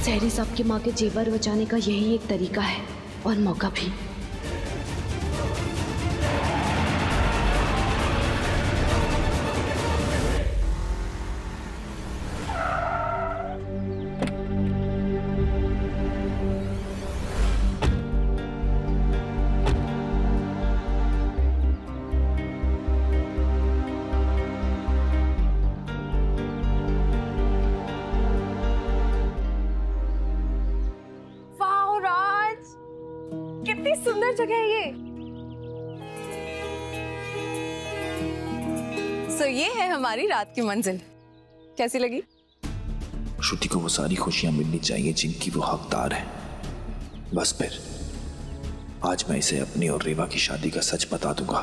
सहरी साहब की माँ के जेवर बचाने का यही एक तरीका है और मौका भी। कितनी सुंदर जगह है ये। ये है हमारी रात की मंजिल। कैसी लगी? श्रुति को वो सारी खुशियां मिलनी चाहिए जिनकी वो हकदार है। बस फिर आज मैं इसे अपनी और रेवा की शादी का सच बता दूंगा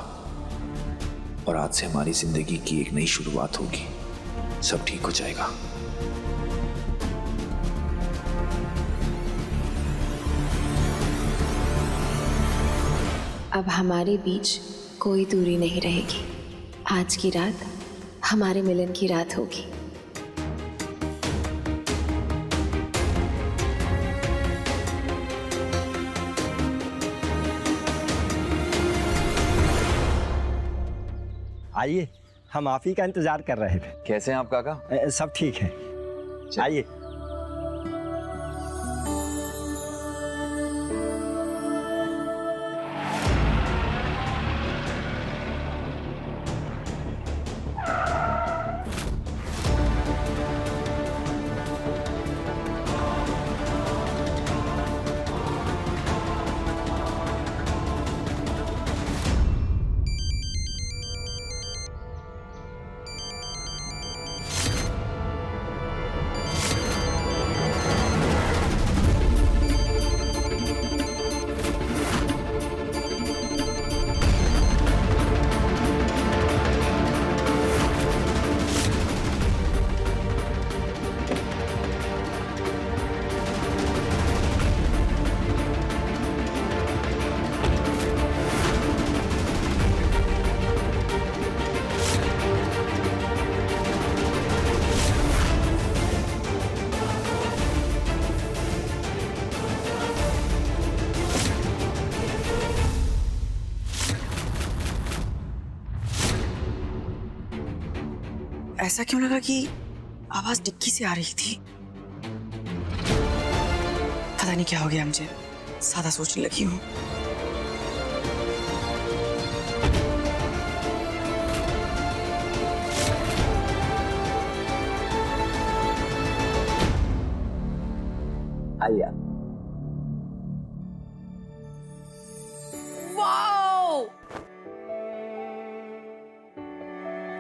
और आज से हमारी जिंदगी की एक नई शुरुआत होगी। सब ठीक हो जाएगा। अब हमारे बीच कोई दूरी नहीं रहेगी। आज की रात हमारे मिलन की रात होगी। आइए, हम आप ही का इंतजार कर रहे थे। कैसे हैं आप काका? सब ठीक है, आइए। ऐसा क्यों लगा कि आवाज डिक्की से आ रही थी? पता नहीं क्या हो गया, मुझे सादा सोचने लगी हूँ। आइए। वाओ!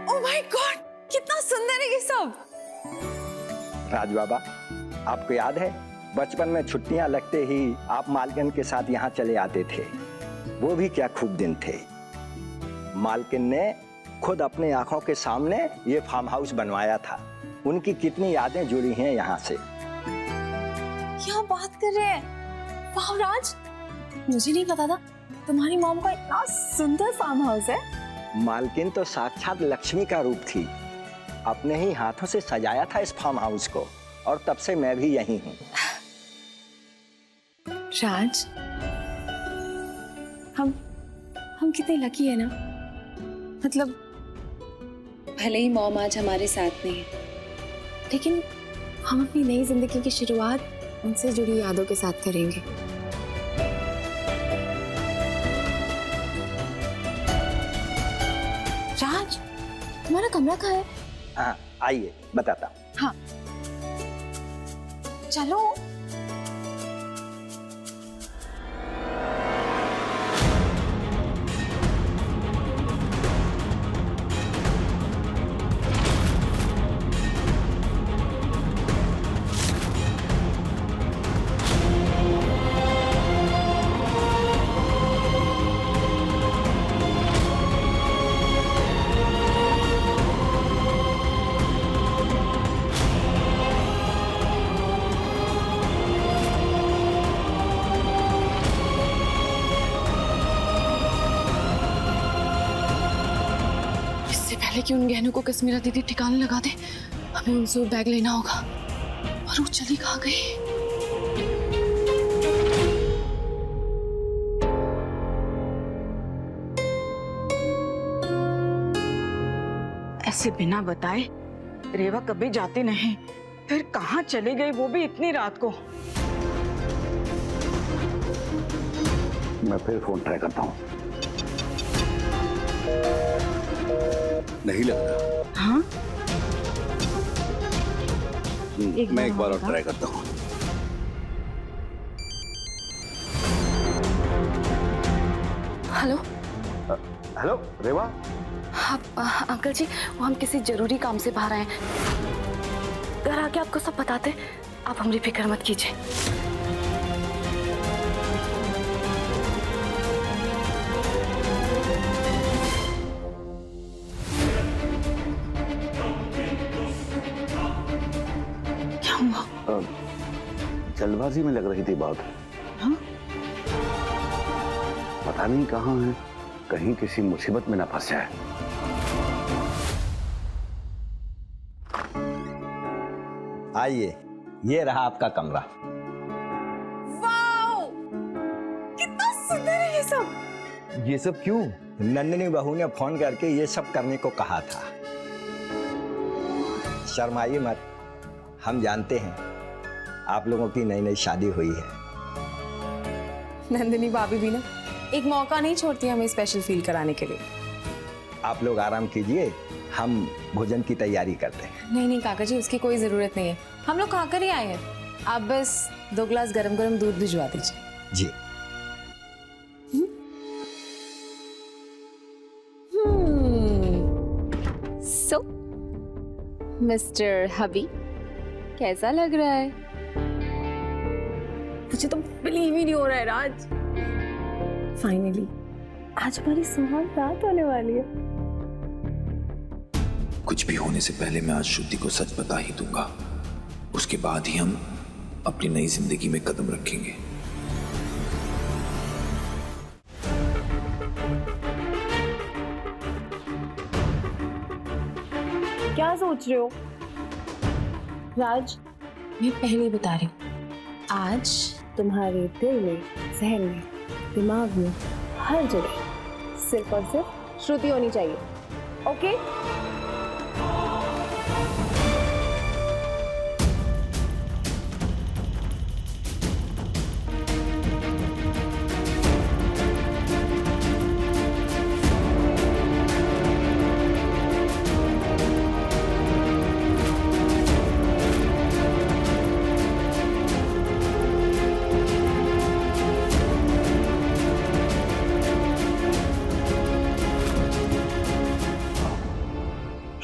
ओह माय गॉड, कितना सुंदर है ये सब। राज बाबा, आपको याद है बचपन में छुट्टियां लगते ही आप मालकिन के साथ यहाँ चले आते थे? वो भी क्या खूब दिन थे। मालकिन ने खुद अपनी आंखों के सामने ये फार्म हाउस बनवाया था। उनकी कितनी यादें जुड़ी हैं यहाँ से। क्या बात कर रहे हैं? वाह राज, मुझे नहीं पता था तुम्हारी मॉम का इतना सुंदर फार्म हाउस है। मालकिन तो साक्षात लक्ष्मी का रूप थी। अपने ही हाथों से सजाया था इस फार्म हाउस को और तब से मैं भी यही हूँ। राज, हम कितने लकी है ना। मतलब भले ही मॉम आज हमारे साथ नहीं है, लेकिन हम अपनी नई जिंदगी की शुरुआत उनसे जुड़ी यादों के साथ करेंगे। राज, तुम्हारा कमरा कहाँ है? हाँ, आइए बताता हूँ। हाँ चलो। कि उन गहनों को कश्मीरा दीदी ठिकाने लगा दे, हमें उनसे वो बैग लेना होगा। और वो चली कहाँ गई? से बिना बताए रेवा कभी जाती नहीं, फिर कहाँ चली गई वो भी इतनी रात को। मैं फिर फोन ट्राई करता हूँ। नहीं लग रहा। हाँ मैं एक बार और ट्राई करता हूँ। हेलो। हेलो रेवा। अंकल जी, वो हम किसी जरूरी काम से बाहर आए हैं। घर आके आपको सब बताते, आप हमारी फिक्र मत कीजिए। क्या हुआ? जल्दबाजी में लग रही थी बात। हाँ? पता नहीं कहाँ है, कहीं किसी मुसीबत में ना फंस जाए। आइए, ये रहा आपका कमरा। वाओ, कितना सुंदर है ये सब। ये सब क्यों? नंदिनी बहू ने फोन करके ये सब करने को कहा था। शर्माइए मत, हम जानते हैं आप लोगों की नई नई शादी हुई है। नंदिनी भाभी भी ना एक मौका नहीं छोड़ती हमें स्पेशल फील कराने के लिए। आप लोग आराम कीजिए, हम भोजन की तैयारी करते हैं। नहीं नहीं काका जी, उसकी कोई जरूरत नहीं है, हम लोग खाकर ही आए हैं। आप बस 2 गिलास गरम गरम दूध भिजवा दीजिए। जी। सो मिस्टर हबी, कैसा लग रहा है? मुझे तो बिलीव ही नहीं हो रहा है राज। फाइनली आज हमारी सुहाग रात होने वाली है। कुछ भी होने से पहले मैं आज श्रुति को सच बता ही दूंगा। उसके बाद ही हम अपनी नई जिंदगी में कदम रखेंगे। क्या सोच रहे हो राज? मैं पहले बता रही हूँ, आज तुम्हारे दिल में, जहन में, दिमाग में, हर जगह सिर्फ और सिर्फ श्रुति होनी चाहिए। ओके?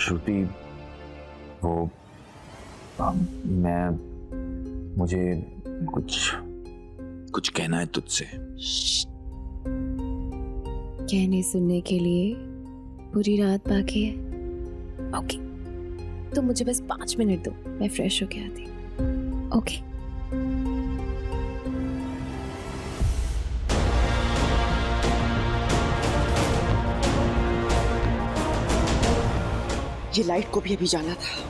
श्रुति, वो मुझे कुछ कहना है तुझसे। कहने सुनने के लिए पूरी रात बाकी है। ओके, तो मुझे बस 5 मिनट दो, मैं फ्रेश होके आती हूँ। ओके? ये लाइट को भी अभी जाना था।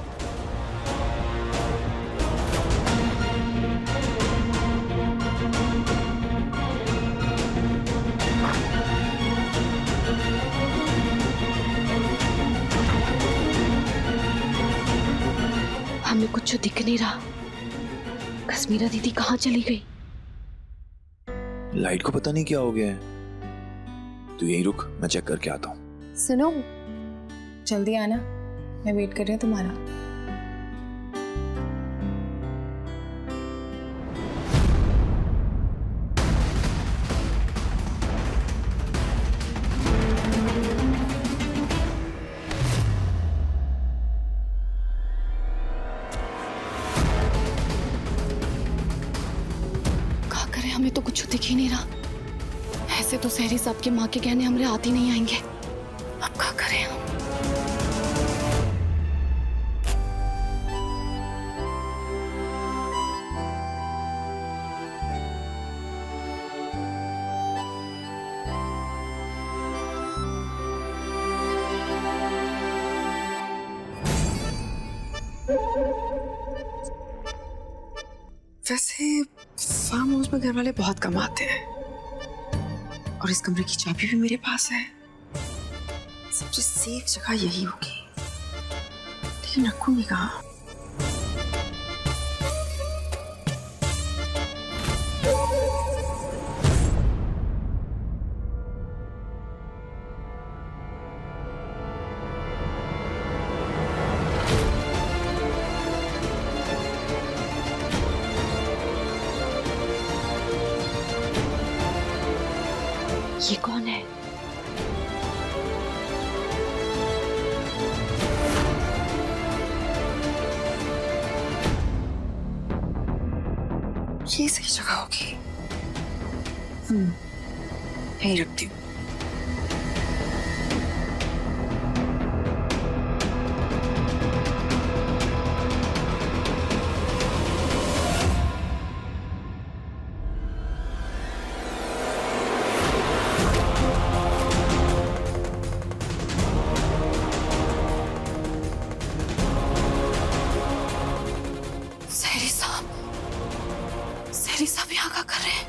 हमें कुछ दिख नहीं रहा। कश्मीरा दीदी कहाँ चली गई? लाइट को पता नहीं क्या हो गया है। तू यहीं रुक, मैं चेक करके आता हूँ। सुनो, जल्दी आना, मैं वेट कर रही हूँ तुम्हारा। क्या करें, हमें तो कुछ दिख ही नहीं रहा। ऐसे तो सहरी साहब की माँ के कहने हमारे हाथ ही नहीं आएंगे। अब क्या करें हम? वैसे फार्म हाउस में घर वाले बहुत कम आते हैं और इस कमरे की चाबी भी मेरे पास है। सबसे सेफ जगह यही होगी। लेकिन रखूंगी कहाँ? ये कौन है? ये सही जगह होगी। यहीं रखती हूँ। सहरी साहब यहाँ क्या कर रहे हैं?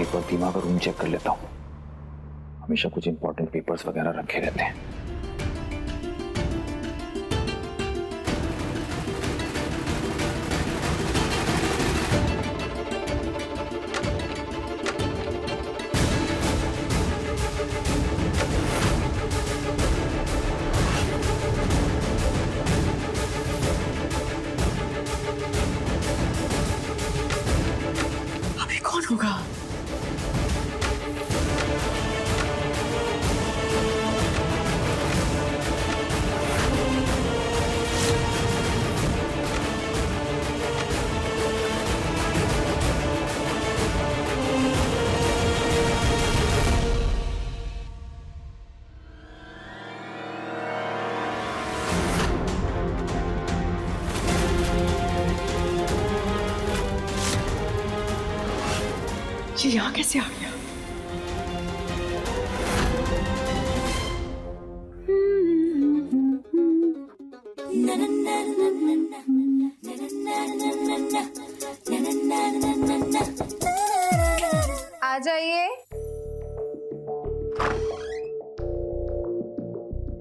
एक बार दिमाग का रूम चेक कर लेता हूँ। हमेशा कुछ इंपॉर्टेंट पेपर्स वगैरह रखे रहते हैं। अभी कौन होगा? ये यहाँ कैसे आ गया? आ जाइए।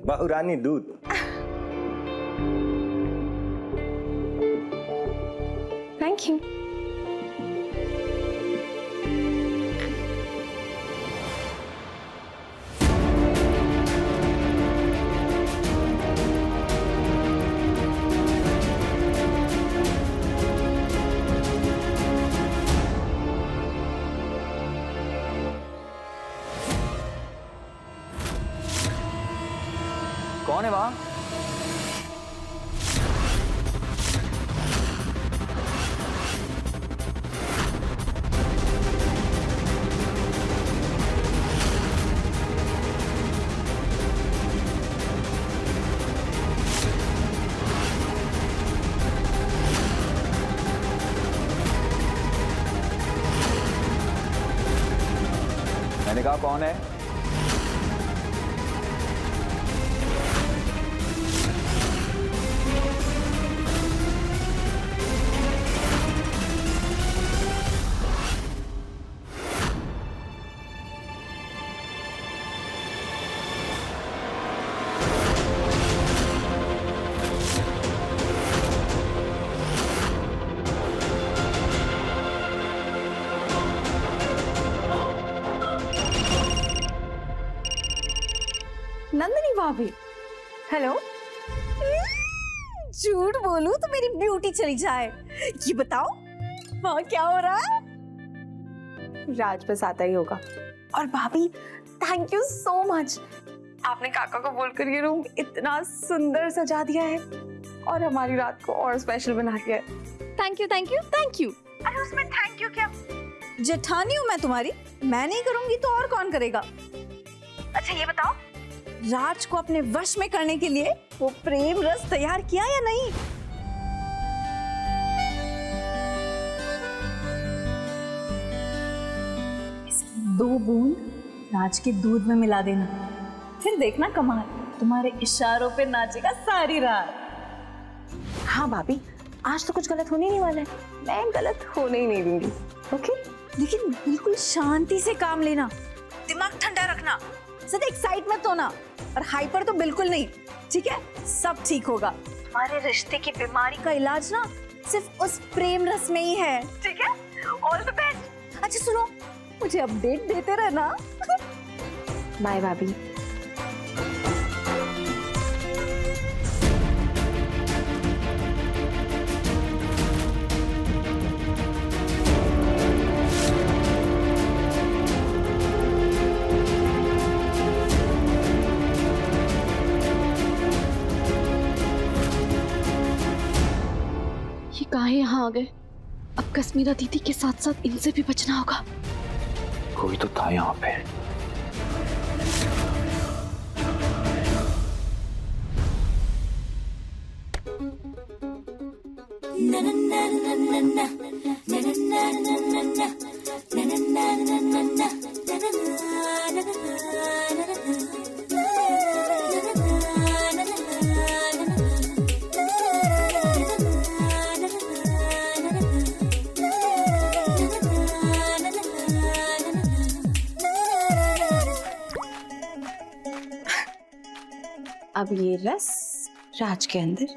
बहुरानी दूध। Thank you. कौन है वहां? मैंने कहा कौन है? नंदिनी भाभी। हेलो। झूठ बोलूं तो मेरी ब्यूटी चली जाए। ये बताओ वहाँ क्या हो रहा है? राज बस आता ही होगा। और भाभी थैंक यू सो मच। आपने काका को बोलकर ये रूम इतना सुंदर सजा दिया है और हमारी रात को और स्पेशल बना दिया है। Thank you thank you thank you. अरे उसमें थैंक यू क्या, जेठानी हूँ मैं तुम्हारी, मैं नहीं करूंगी तो और कौन करेगा? अच्छा ये बताओ, राज को अपने वश में करने के लिए वो प्रेम रस तैयार किया या नहीं? इसकी 2 बूंद राज के दूध में मिला देना, फिर देखना कमाल, तुम्हारे इशारों पे नाचेगा सारी रात। हाँ भाभी, आज तो कुछ गलत होने नहीं वाला है, मैं गलत होने ही नहीं दूंगी। ओके? लेकिन बिल्कुल शांति से काम लेना, दिमाग ठंडा रखना, ज्यादा एक्साइट मत होना और हाइपर तो बिल्कुल नहीं, ठीक है? सब ठीक होगा। हमारे रिश्ते की बीमारी का इलाज ना सिर्फ उस प्रेम रस में ही है, ठीक है? All the best. अच्छा सुनो, मुझे अपडेट देते रहना। बाय भाभी। ये काहे यहाँ आ गए? अब कश्मीरा दीदी के साथ साथ इनसे भी बचना होगा। कोई तो था यहाँ पे। अब ये रस राज के अंदर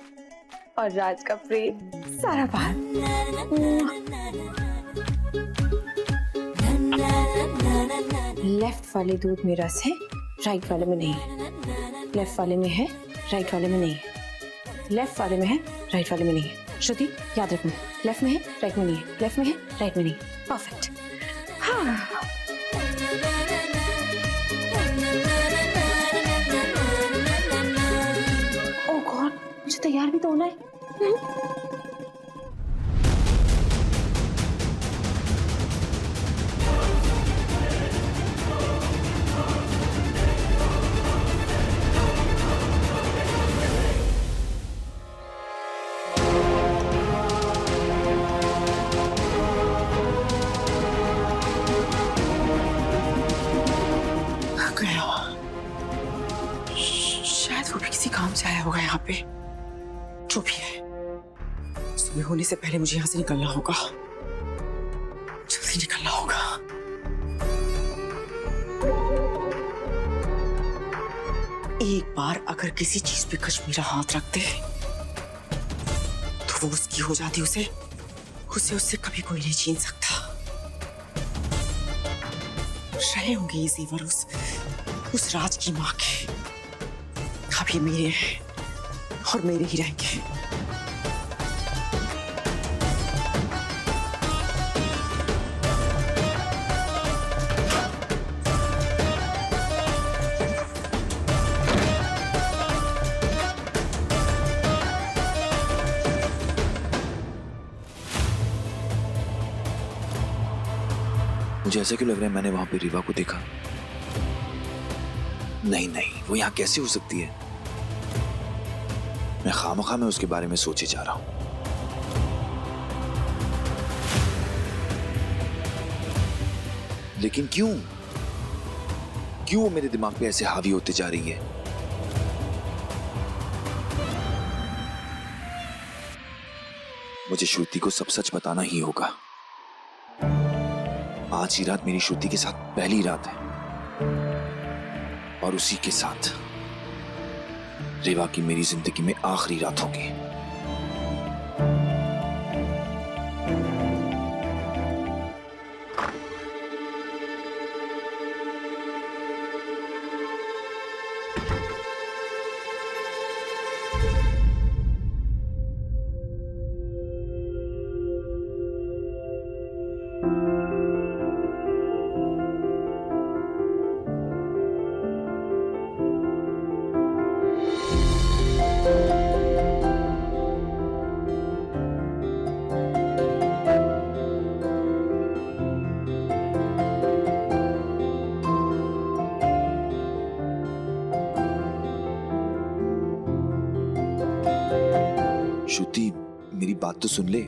और राज का प्रेम सारा बाहर। लेफ्ट वाले दूध में रस है, राइट वाले में नहीं है। लेफ्ट वाले में है, राइट वाले में नहीं है। लेफ्ट वाले में है, राइट वाले में नहीं है। श्रुति याद रखना, लेफ्ट में है, राइट में नहीं है। लेफ्ट में है, राइट में नहीं है। परफेक्ट। हाँ। ओ गॉड, मुझे तैयार भी तो होना है। शायद वो भी किसी काम से आया होगा यहाँ पे। जो भी है, सुबह होने से पहले मुझे यहाँ से निकलना होगा, जल्दी निकलना होगा। एक बार अगर किसी चीज पे कश्मीरा हाथ रख दे तो वो उसकी हो जाती, उसे उससे कभी कोई नहीं छीन सकता। रहे होंगे ये जेवर उस राज की माँ के, अब ये मेरे हैं और मेरे ही रहेंगे। मुझे ऐसा क्यों लग रहा है मैंने वहां पे रीवा को देखा? नहीं नहीं, वो यहाँ कैसे हो सकती है? मैं खामखा में उसके बारे में सोचे जा रहा हूं। लेकिन क्यों वो मेरे दिमाग पे ऐसे हावी होते जा रही है? मुझे श्रुति को सब सच बताना ही होगा। आज ही रात मेरी श्रुति के साथ पहली रात है और उसी के साथ रेवा की मेरी जिंदगी में आखिरी रात होगी। श्रुति, मेरी बात तो सुन ले।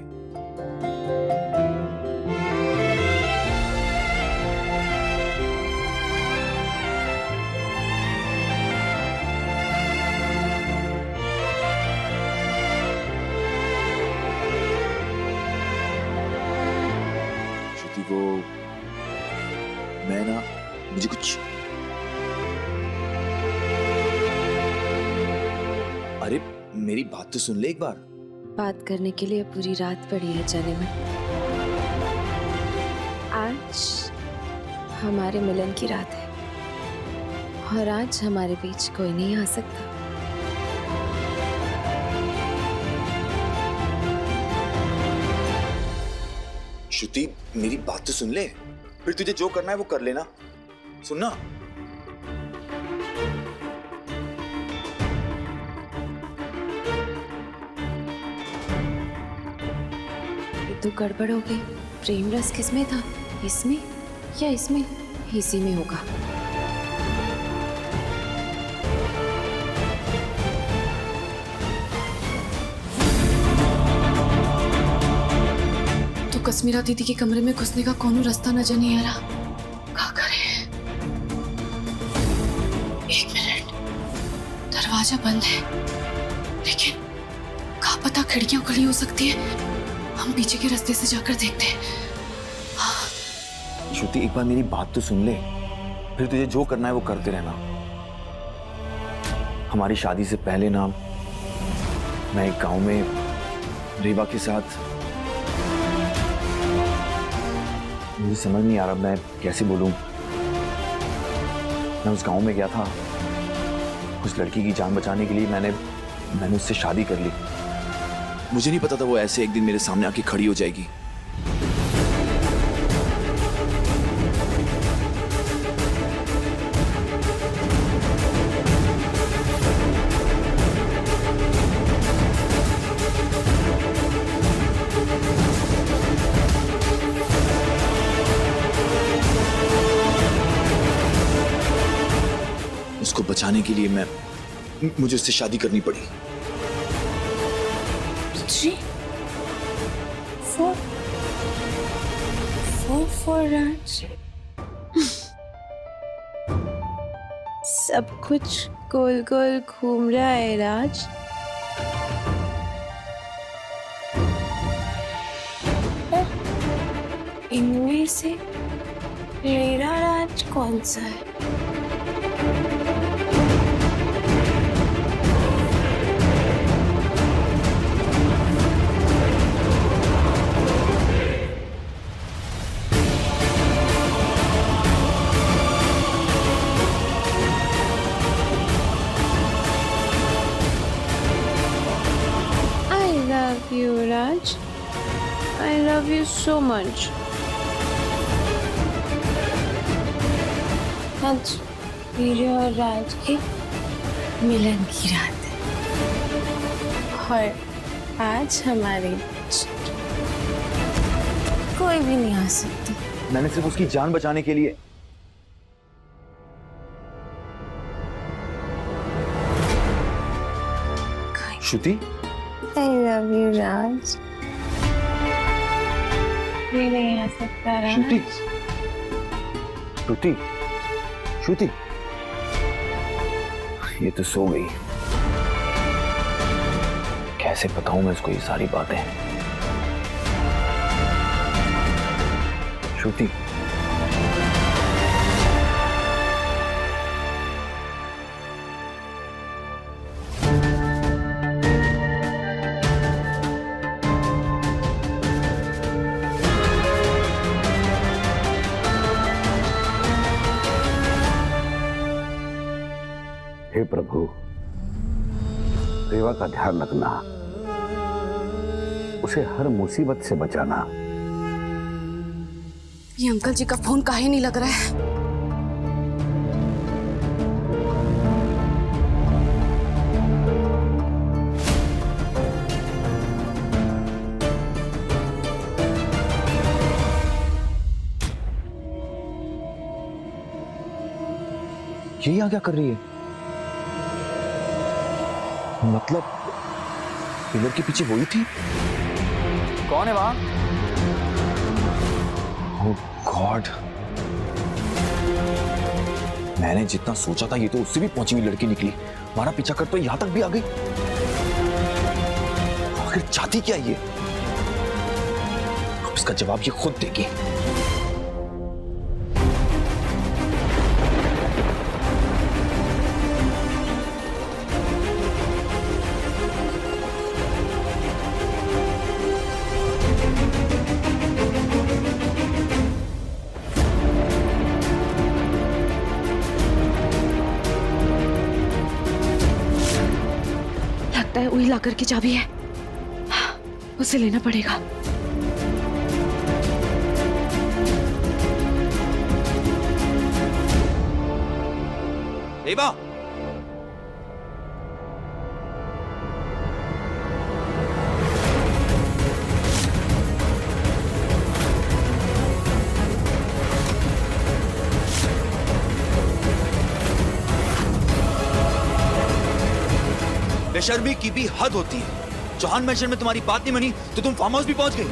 श्रुति, वो मैं ना, मुझे कुछ, अरे मेरी बात तो सुन ले एक बार। बात करने के लिए पूरी रात पड़ी है जाने में। आज हमारे मिलन की रात है और आज हमारे बीच कोई नहीं आ सकता। श्रुति, मेरी बात तो सुन ले, फिर तुझे जो करना है वो कर लेना। सुनना। तो गड़बड़ हो गई। प्रेम रस किसमें था, इसमें या इसमें? इसी में होगा। तो कश्मीरा दीदी के कमरे में घुसने का कौनो रास्ता नजर नहीं आ रहा। क्या करें? एक मिनट, दरवाजा बंद है, लेकिन क्या पता खिड़कियां खुली हो सकती है। हम पीछे के रास्ते से जाकर देखते हैं। श्रुति, एक बार मेरी बात तो सुन ले, फिर तुझे जो करना है वो करते रहना। हमारी शादी से पहले ना मैं एक गांव में रेवा के साथ, मुझे समझ नहीं आ रहा मैं कैसे बोलूं। मैं उस गांव में गया था, उस लड़की की जान बचाने के लिए मैंने उससे शादी कर ली। मुझे नहीं पता था वो ऐसे एक दिन मेरे सामने आके खड़ी हो जाएगी। उसको बचाने के लिए मुझे उससे शादी करनी पड़ी। जी, for राज। सब कुछ गोल गोल घूम रहा है राज। पर इनमें से मेरा राज कौन सा है? You, Raj. I love you so much. आज मेरे और राज के मिलन की रात है और आज हमारे बीच कोई भी नहीं आ सकता। मैंने सिर्फ उसकी जान बचाने के लिए। श्रुति, I love you, Raj. ये नहीं आ सकता राज। श्रुति, श्रुति, श्रुति, ये तो सो गई। कैसे बताऊं मैं उसको ये सारी बातें? श्रुति, हे प्रभु, रेवा का ध्यान रखना, उसे हर मुसीबत से बचाना। ये अंकल जी का फोन काहे नहीं लग रहा है? ये यहाँ क्या कर रही है? मतलब पिलर के पीछे वही थी? कौन है वहां? ओह गॉड, मैंने जितना सोचा था ये तो उससे भी पहुंची हुई लड़की निकली। हमारा पीछा कर तो यहां तक भी आ गई। आखिर चाहती क्या ये? अब इसका जवाब ये खुद देगी। लगता है वही लाकर की चाबी है, उसे लेना पड़ेगा। रेवा, बेशर्मी की भी हद होती है। चौहान मेंशन में तुम्हारी बात नहीं मानी तो तुम फार्म हाउस भी पहुंच गई।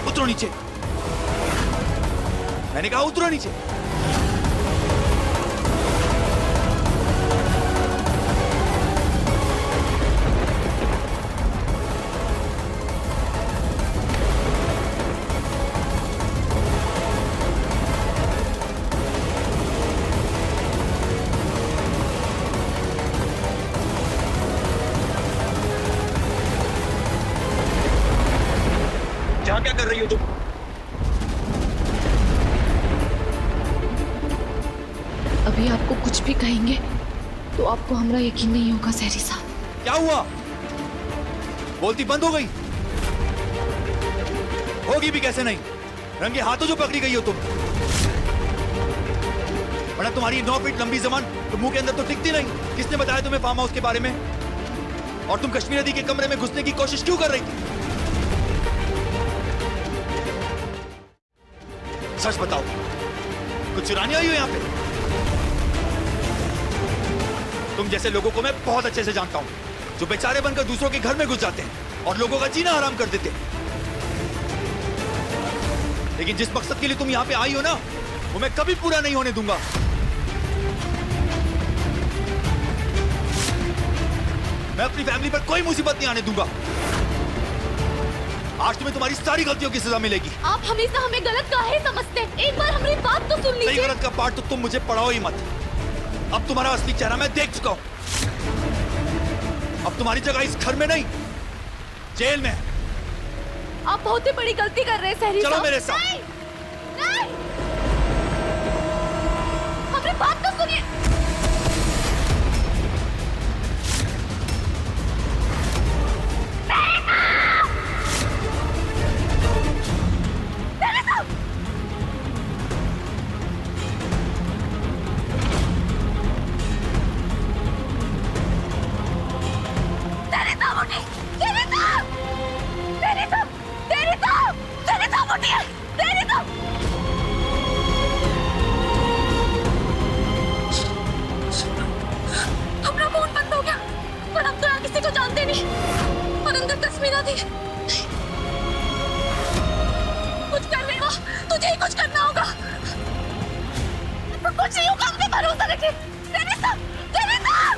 उतरो नीचे, मैंने कहा उतरो नीचे। क्या कर रही हो तुम? अभी आपको कुछ भी कहेंगे तो आपको हमारा यकीन नहीं होगा सहरी साहब। क्या हुआ? बोलती बंद हो गई? होगी भी कैसे नहीं, रंगे हाथों जो पकड़ी गई हो तुम। बड़ा तुम्हारी 9 फीट लंबी जबान तो मुंह के अंदर तो टिकती नहीं। किसने बताया तुम्हें फार्म हाउस के बारे में? और तुम कश्मीर नदी के कमरे में घुसने की कोशिश क्यों कर रही थी? सच बताओ, कुछ चुराने आई हो यहाँ पे? तुम जैसे लोगों को मैं बहुत अच्छे से जानता हूं, जो बेचारे बनकर दूसरों के घर में घुस जाते हैं और लोगों का जीना हराम कर देते हैं। लेकिन जिस मकसद के लिए तुम यहाँ पे आई हो ना, वो मैं कभी पूरा नहीं होने दूंगा। मैं अपनी फैमिली पर कोई मुसीबत नहीं आने दूंगा। आज तुम्हें तुम्हारी सारी गलतियों की सजा मिलेगी। आप हमेशा हमें गलत काहे समझते हैं? एक बार हमारी बात तो सुन लीजिए। सही गलत का पार्ट तो तुम मुझे पढ़ाओ ही मत। अब तुम्हारा असली चेहरा मैं देख चुका हूं। अब तुम्हारी जगह इस घर में नहीं, जेल में है। आप बहुत ही बड़ी गलती कर रहे हैं सहरी साहब। चलो मेरे साथ। नहीं, नहीं। हमारी बात तो सुनिए। हमारा फोन बंद हो गया, पर हम तो यहाँ किसी को जानते नहीं और अंदर तस्वीर थी। कुछ कर लेगा, तुझे ही कुछ करना होगा। तो कुछ नहीं होगा, हमने भरोसा रखे। तेरे साथ, तेरे साथ।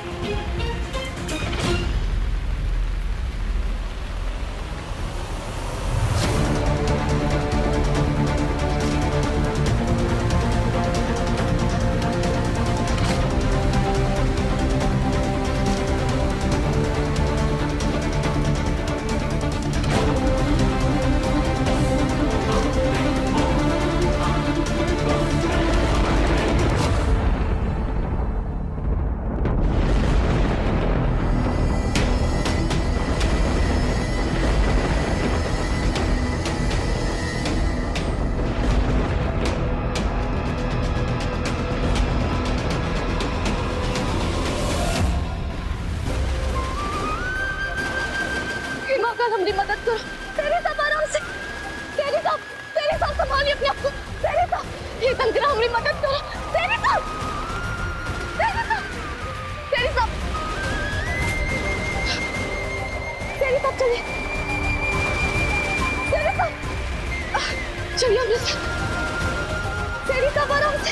हमारी मदद करो। तेरे साथ आराम से, तेरे साथ संभालिए अपने आप को। तेरे साथ ये तंत्रा हमारी मदद करो। तेरे साथ, तेरे साथ, तेरे साथ। तेरी साहब चलिए, तेरी साहब चलिए अपने साथ, तेरी साहब आराम से।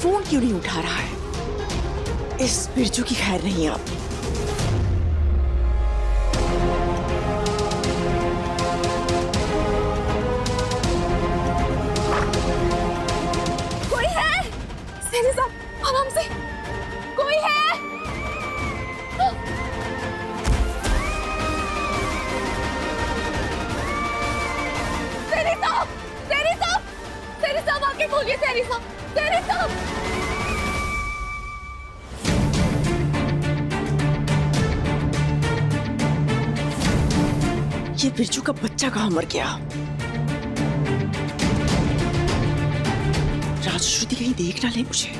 फोन क्यों नहीं उठा रहा है? इस बिरजू की खैर नहीं है अब। कोई है? सेनी साहब आराम से, कोई है? सेनी साहब, सेनी साहब, सेनी साहब आके खोलिए, सेनी साहब, सेनी साहब। ये बिरजू का बच्चा कहाँ मर गया? राजश्रुति कहीं देख ना ले मुझे।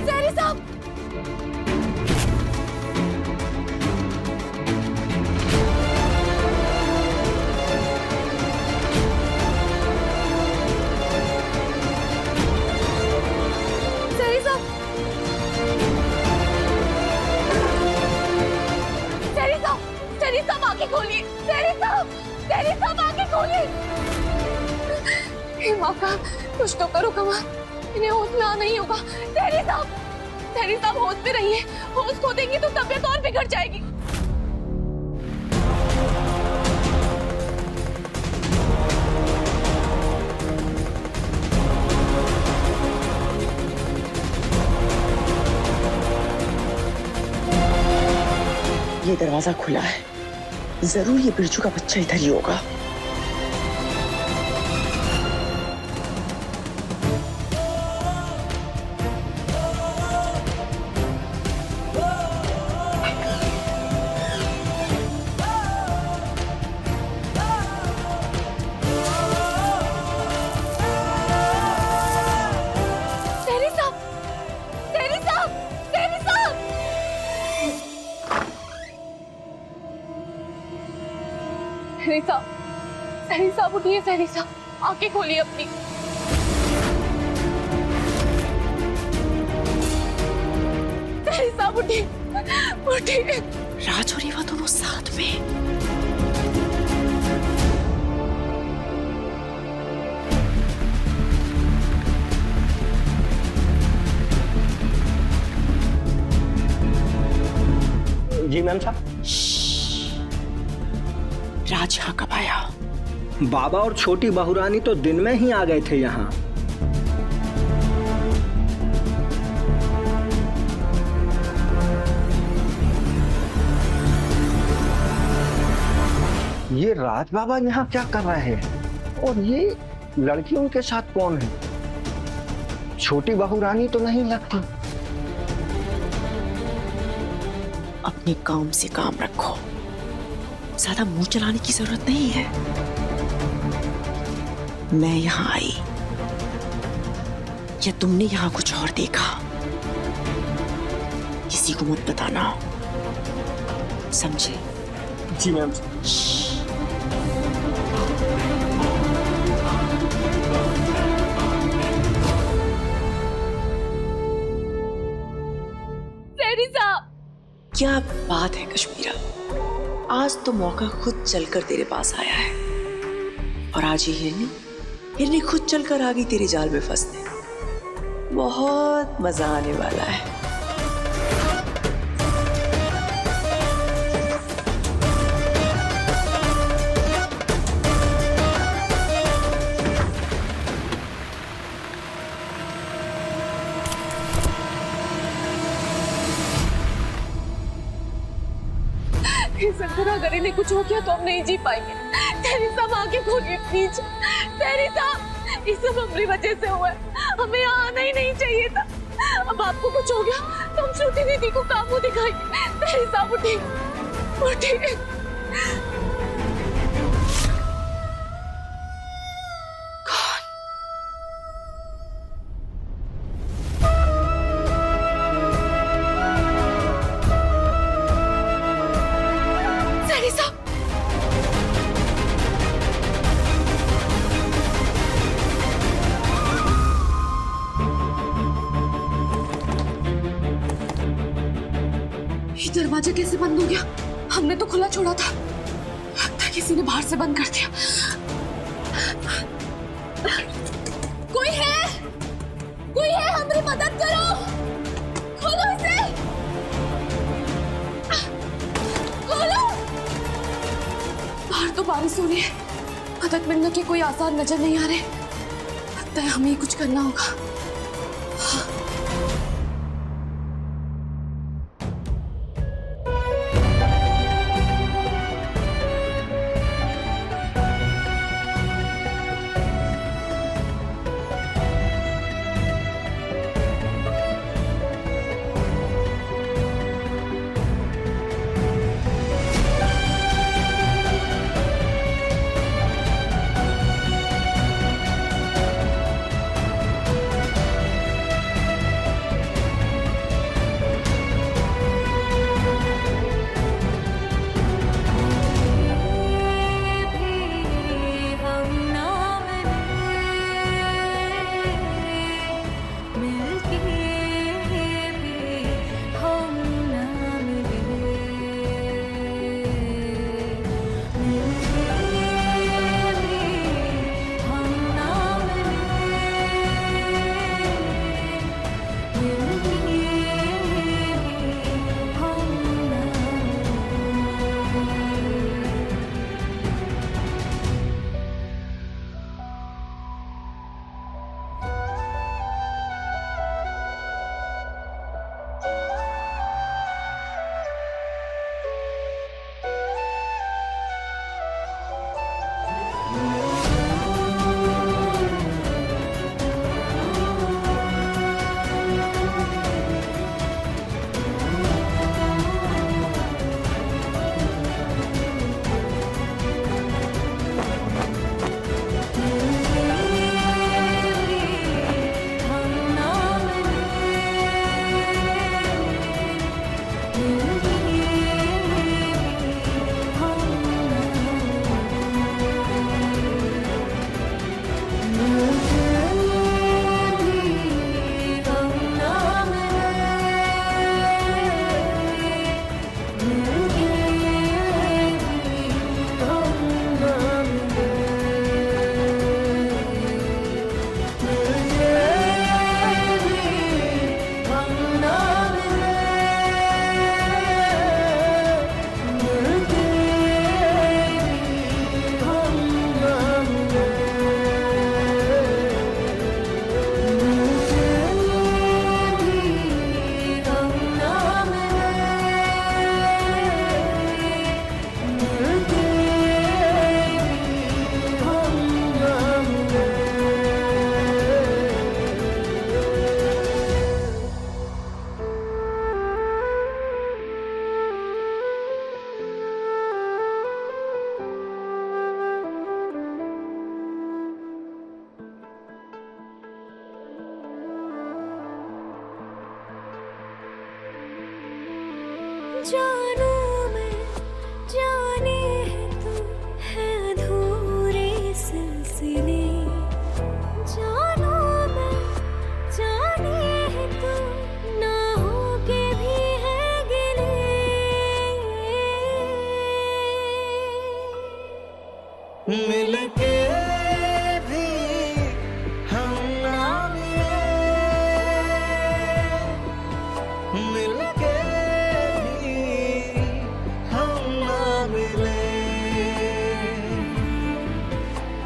सेनी साहब, सेनी साहब, सेनी साहब, सेनी साहब आके खोलिए, सेनी साहब, सेनी साहब आके खोलिए। हे माँ का कुछ तो करो कमाल, इन्हें होश में आना ही होगा। सेनी साहब होश में रहिए, होश खो देंगी तो तबीयत और बिगड़ जाएगी। ये दरवाजा खुला है, जरूर ये बिरजू का बच्चा इधर ही होगा। सेनी साहब, सेनी साहब, सेनी साहब, सेनी साहब, सेनी साहब उठिए, सेनी साहब आंखें खोलिए अपनी। सेनी साहब उठिए, उठिए। राज और रीवा दोनों साथ में। जी मैम साहब। राज यहाँ कब आया? बाबा और छोटी बहुरानी तो दिन में ही आ गए थे यहाँ। ये राज बाबा यहाँ क्या कर रहे हैं? और ये लड़की उनके साथ कौन है? छोटी बहुरानी तो नहीं लगती। अपने काम से काम रखो, ज्यादा मुंह चलाने की जरूरत नहीं है। मैं यहाँ आई या तुमने यहाँ कुछ और देखा, किसी को मत बताना, समझे? जी मैम। सेनी साहब, क्या बात है कश्मीरा, आज तो मौका खुद चलकर तेरे पास आया है। और आज ही हिरनी खुद चलकर आ गई तेरे जाल में फंसने। बहुत मजा आने वाला है। हे शंकर, अगर इन्हें कुछ हो गया तो हम नहीं जी पाएंगे। तेरी सब आंखें खोलिए प्लीज। तेरी सब, ये सब हमारी वजह से हुआ है। हमें यहाँ आना ही नहीं चाहिए था। अब आपको कुछ हो गया तो हम श्रुति दीदी को काम मुंह दिखाएंगे। तेरी सब उठी, उठी। दरवाजा कैसे बंद हो गया? हमने तो खुला छोड़ा था। लगता है किसी ने बाहर से बंद कर दिया। कोई है? कोई है? हमारी मदद करो। खोलो इसे। खोलो। बाहर तो बारिश हो रही है। मदद मिलने के कोई आसार नजर नहीं आ रहे। लगता है हमें कुछ करना होगा। जानू मैं जाने तू है अधूरे सिलसिले, जानू मैं जाने तू ना हो के भी है गिले, मिलके भी हम ना मिले, मिलके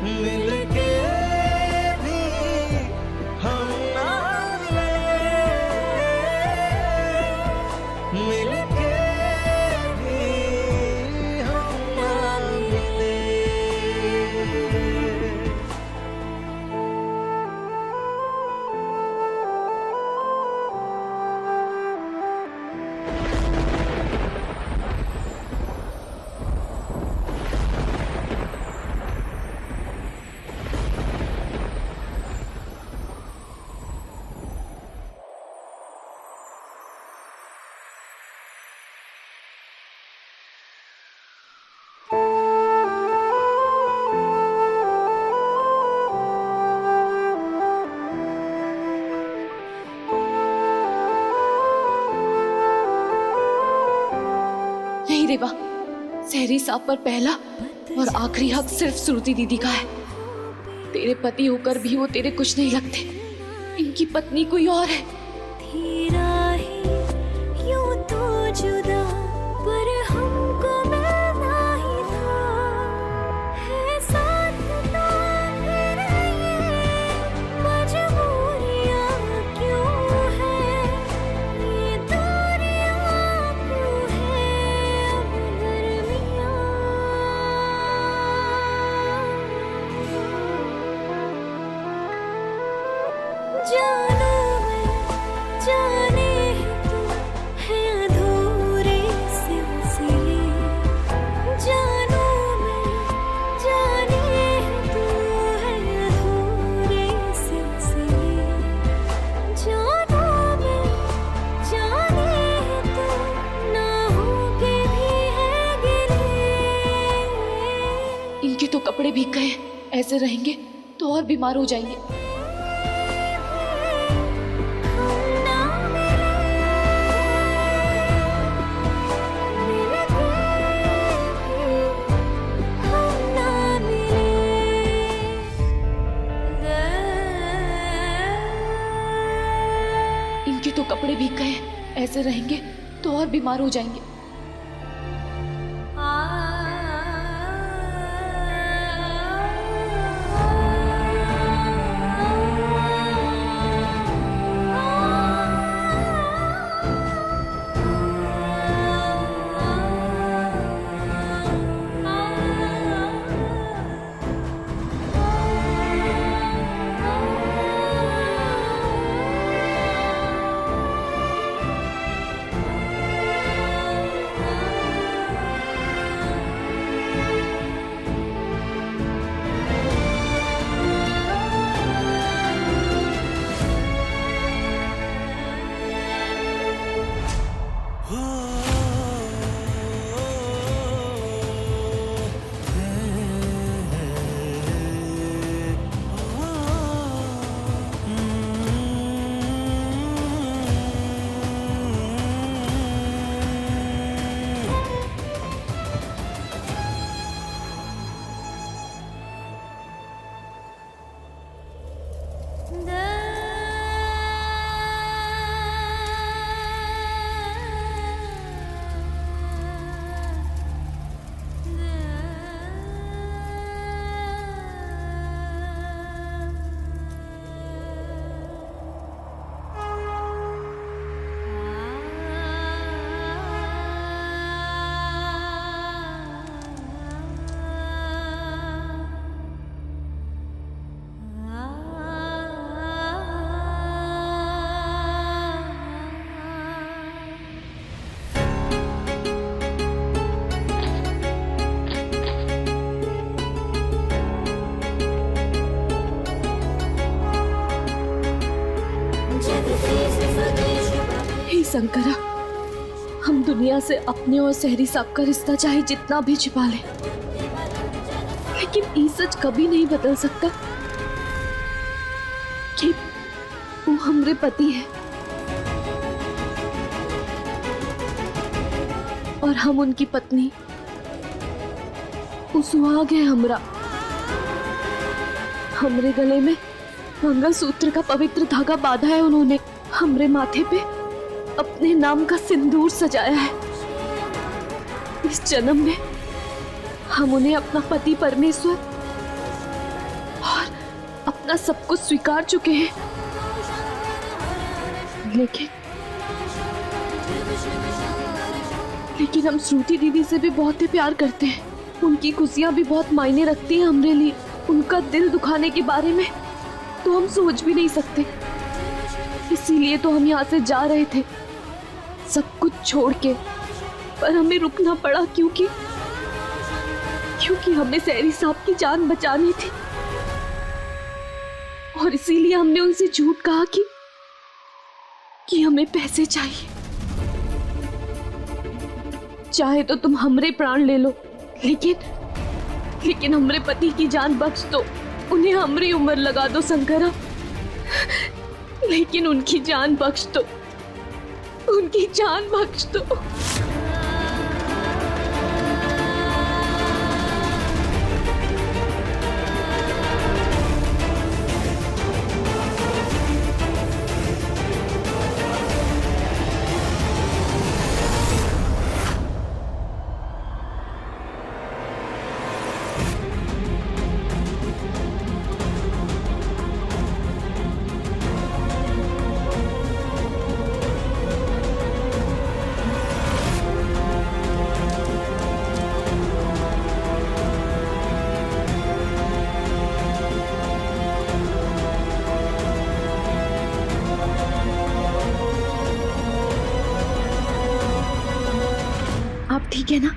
मिलके भी नहीं रेवा, सहरी साहब पर पहला और आखिरी हक सिर्फ श्रुति दीदी का है। तेरे पति होकर भी वो तेरे कुछ नहीं लगते। इनकी पत्नी कोई और है। धीरा ही यूं तो जुदा पर हमको मिलना ही था, है साथ तो फिर ये मजबूरियां क्यों है, ये दूरियां क्यों है अब दरमियां। जानू जाने तू है अधूरे सिलसिले, जानू मैं जाने तू है अधूरे सिलसिले, जानू मैं जाने तू ना होके भी है गिले। इनके तो कपड़े भीग गए, ऐसे रहेंगे तो और बीमार हो जाएंगे। इनके तो कपड़े भीग गए, ऐसे रहेंगे तो और बीमार हो जाएंगे। शंकरा, हम दुनिया से अपने और सहरी साहब का रिश्ता चाहे जितना भी छिपा लें, लेकिन ये सच कभी नहीं बदल सकता कि वो हमारे पति है और हम उनकी पत्नी। वो सुहाग है हमरा। हमरे गले में मंगलसूत्र का पवित्र धागा बांधा है उन्होंने। हमरे माथे पे अपने नाम का सिंदूर सजाया है। इस जन्म में हम उन्हें अपना पति परमेश्वर और अपना सब कुछ स्वीकार चुके हैं, लेकिन हम श्रुति दीदी से भी बहुत ही प्यार करते हैं। उनकी खुशियां भी बहुत मायने रखती हैं हमरे लिए। उनका दिल दुखाने के बारे में तो हम सोच भी नहीं सकते। इसीलिए तो हम यहाँ से जा रहे थे, सब कुछ छोड़ के, पर हमें रुकना पड़ा क्योंकि हमें सहरी साहब की जान बचानी थी। और इसीलिए हमने उनसे झूठ कहा कि हमें पैसे चाहिए। चाहे तो तुम हमरे प्राण ले लो, लेकिन हमरे पति की जान बख्श दो। उन्हें हमरी उम्र लगा दो शंकरा, लेकिन उनकी जान बख्श दो, उनकी जान बख्श दो। ठीक है ना?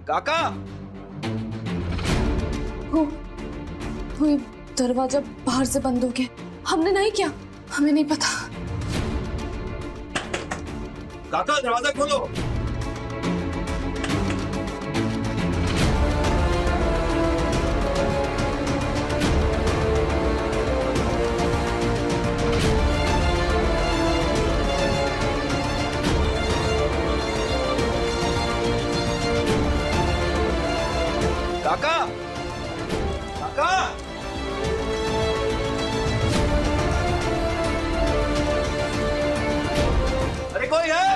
काका, वो ये दरवाजा बाहर से बंद हो गया। हमने नहीं किया, हमें नहीं पता। काका दरवाजा खोलो। काका, काका, अरे कोई है?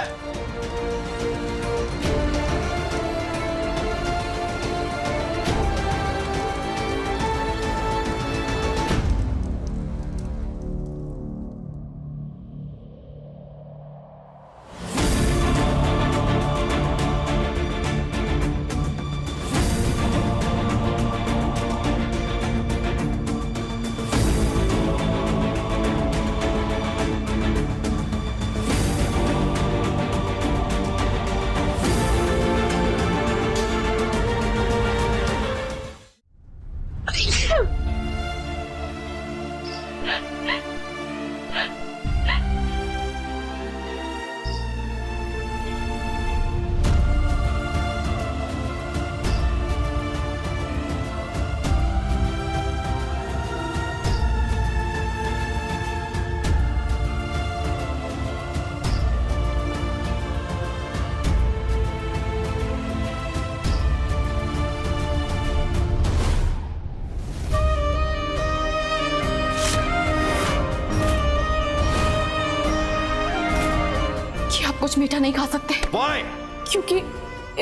कुछ मीठा नहीं खा सकते। Why? क्योंकि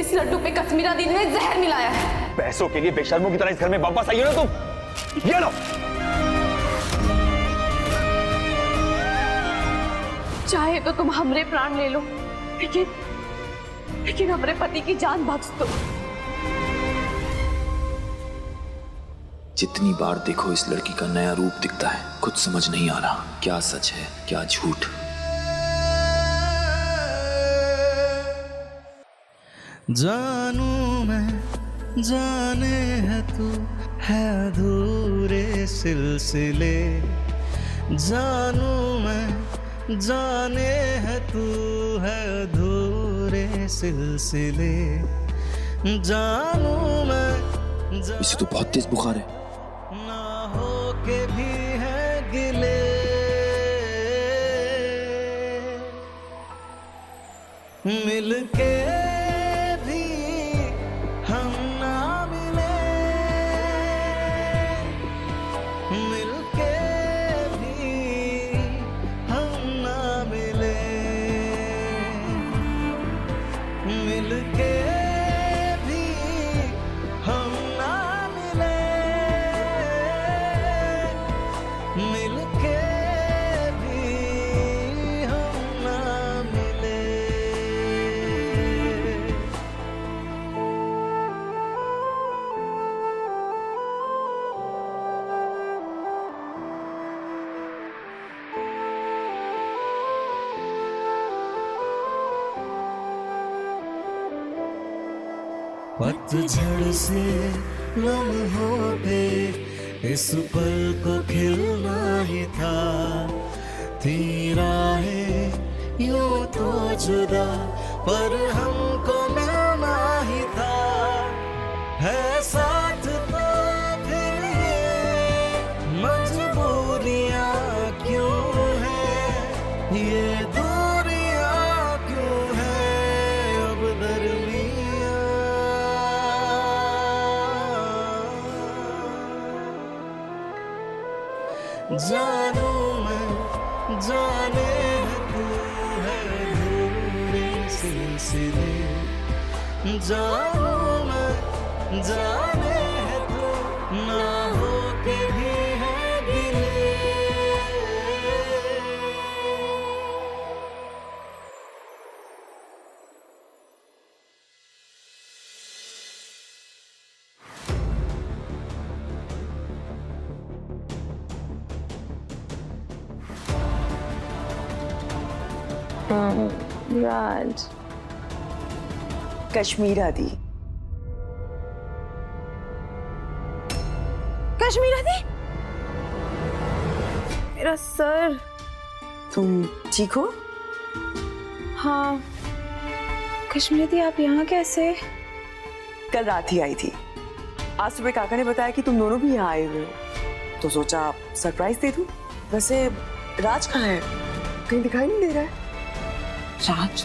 इस लड्डू पे कश्मीरा दीदी ने जहर मिलाया है। पैसों के लिए बेशर्मों की तरह इस घर में वापस आई हो ना तुम। ये लो। चाहे तो तुम हमरे प्राण ले लो, लेकिन हमरे पति की जान बख्श दो। जितनी बार देखो इस लड़की का नया रूप दिखता है, कुछ समझ नहीं आ रहा क्या सच है क्या झूठ। जानू मैं जाने है तू है अधूरे सिलसिले, जानू मैं जाने है तू है अधूरे सिलसिले, जानू मैं इसे तो बहुत तेज बुखार है। ना हो के भी है गिले, मिलके पतझड़ से लम्हों पे इस पल को खिलना ही था, थी राहें यूं तो जुदा पर हमको मिलना ही था, है साथ तो फिर ये मजबूरियां क्यों है, ये दूरियां क्यों है अब दरमियां। जानू मैं जाने तू है अधूरे सिलसिले जानू मैं जाने तू ना हो के भी है गिले राज, कश्मीरा दी। कश्मीरा दी, मेरा सर। तुम ठीक हो? हाँ कश्मीरा दी, आप यहाँ कैसे? कल रात ही आई थी। आज सुबह काका ने बताया कि तुम दोनों भी यहाँ आए हुए हो, तो सोचा सरप्राइज दे दूं। वैसे राज कहाँ है? कहीं दिखाई नहीं दे रहा है। राज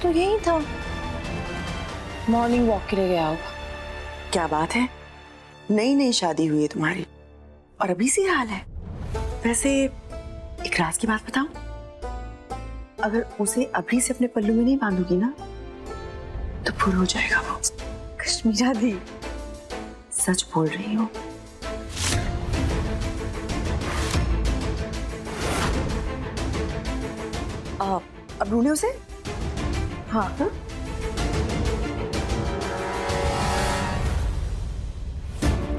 तो यही था, मॉर्निंग वॉक के लिए गया होगा। क्या बात है, नई नई शादी हुई है तुम्हारी और अभी से हाल है। वैसे एक राज की बात बताऊं, अगर उसे अभी से अपने पल्लू में नहीं बांधोगी ना तो फुर हो जाएगा वो। कश्मीरा दी, सच बोल रही हो। अब ढूंढे उसे। हाँ हाँ।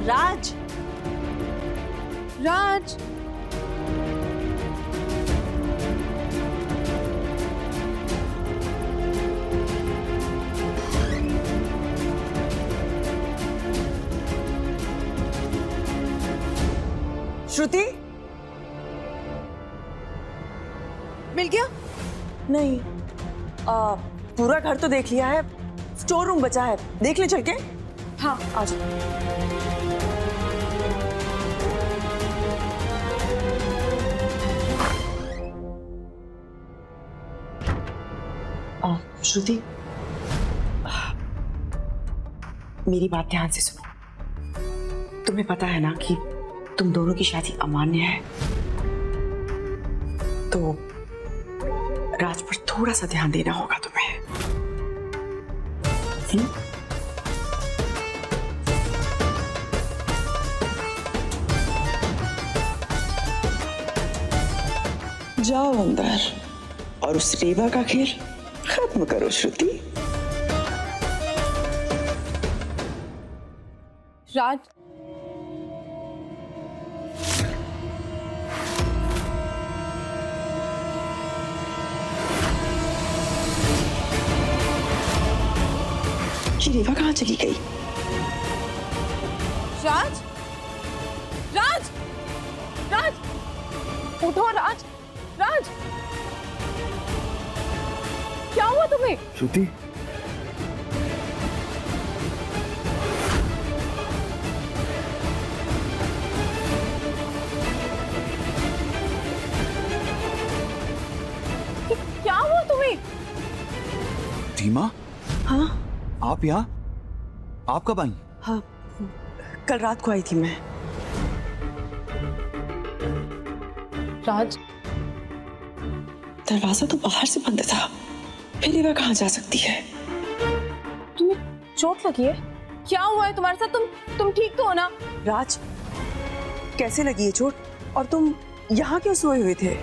राज, राज, श्रुति, मिल गया? नहीं, पूरा घर तो देख लिया है, स्टोर रूम बचा है, देख ले चल के। हाँ आ जाओ। श्रुति, मेरी बात ध्यान से सुनो। तुम्हें पता है ना कि तुम दोनों की शादी अमान्य है, तो राज पर थोड़ा सा ध्यान देना होगा तुम्हें। जाओ अंदर और उस रेवा का खेल खत्म करो श्रुति। राज, ये रेवा कहाँ चली गई? राज, राज, राज, उठो राज, राज, क्या हुआ तुम्हें? श्रुति, क्या हुआ तुम्हें? धीमा, हाँ आप यहाँ? आप कब आई? हाँ, कल रात को आई थी मैं। राज, दरवाजा तो बाहर से बंद था, फिर रेवा कहाँ जा सकती है? तुम्हें चोट लगी है? क्या हुआ है तुम्हारे साथ? तुम ठीक तो हो ना? राज, कैसे लगी है चोट? और तुम यहाँ क्यों सोए हुए थे?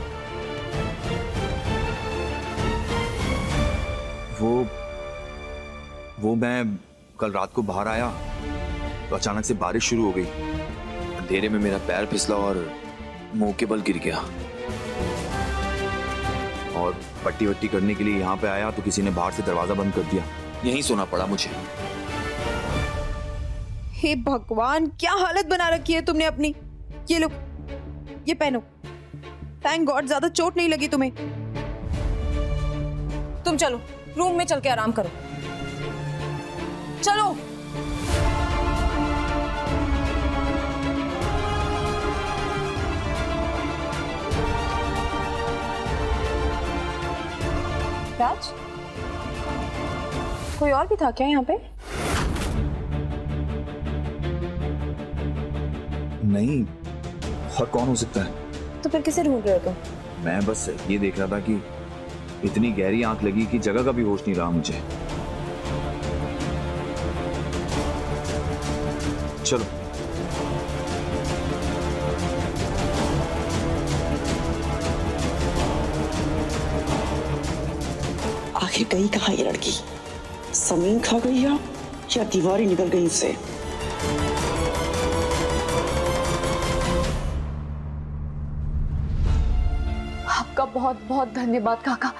वो मैं कल रात को बाहर आया तो अचानक से बारिश शुरू हो गई। अंधेरे में मेरा पैर फिसला और मुंह के बल गिर गया, और पट्टी वट्टी करने के लिए यहाँ पे आया तो किसी ने बाहर से दरवाजा बंद कर दिया। यहीं सोना पड़ा मुझे। हे भगवान, क्या हालत बना रखी है तुमने अपनी। ये लो, ये पहनो। थैंक गॉड ज्यादा चोट नहीं लगी तुम्हें। तुम चलो रूम में चल के आराम करो। चलो। राज, कोई और भी था क्या यहाँ पे? नहीं, और कौन हो सकता है? तो फिर किसे ढूंढ रहे हो तुम? मैं बस ये देख रहा था कि इतनी गहरी आंख लगी कि जगह का भी होश नहीं रहा मुझे। चलो। आखिर गई कहाँ ये लड़की? जमीन खा गई या दीवार ही निकल गई इससे? आपका बहुत बहुत धन्यवाद काका।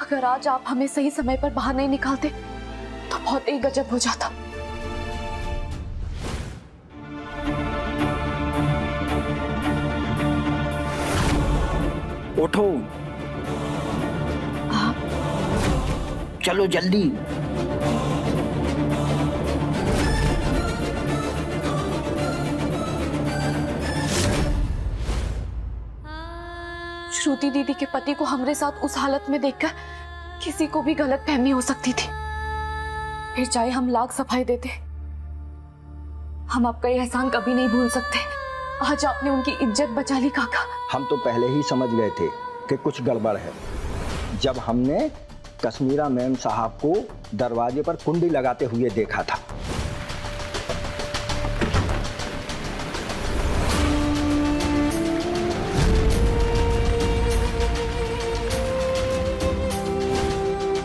अगर आज आप हमें सही समय पर बाहर नहीं निकालते तो बहुत ही गजब हो जाता। उठो, चलो जल्दी। श्रुति दीदी के पति को हमारे साथ उस हालत में देखकर किसी को भी गलत फहमी हो सकती थी। फिर चाहे हम लाख सफाई देते, हम आपका ये एहसान कभी नहीं भूल सकते। आज आपने उनकी इज्जत बचा ली काका। हम तो पहले ही समझ गए थे कि कुछ गड़बड़ है जब हमने कश्मीरा मैम साहब को दरवाजे पर कुंडी लगाते हुए देखा था।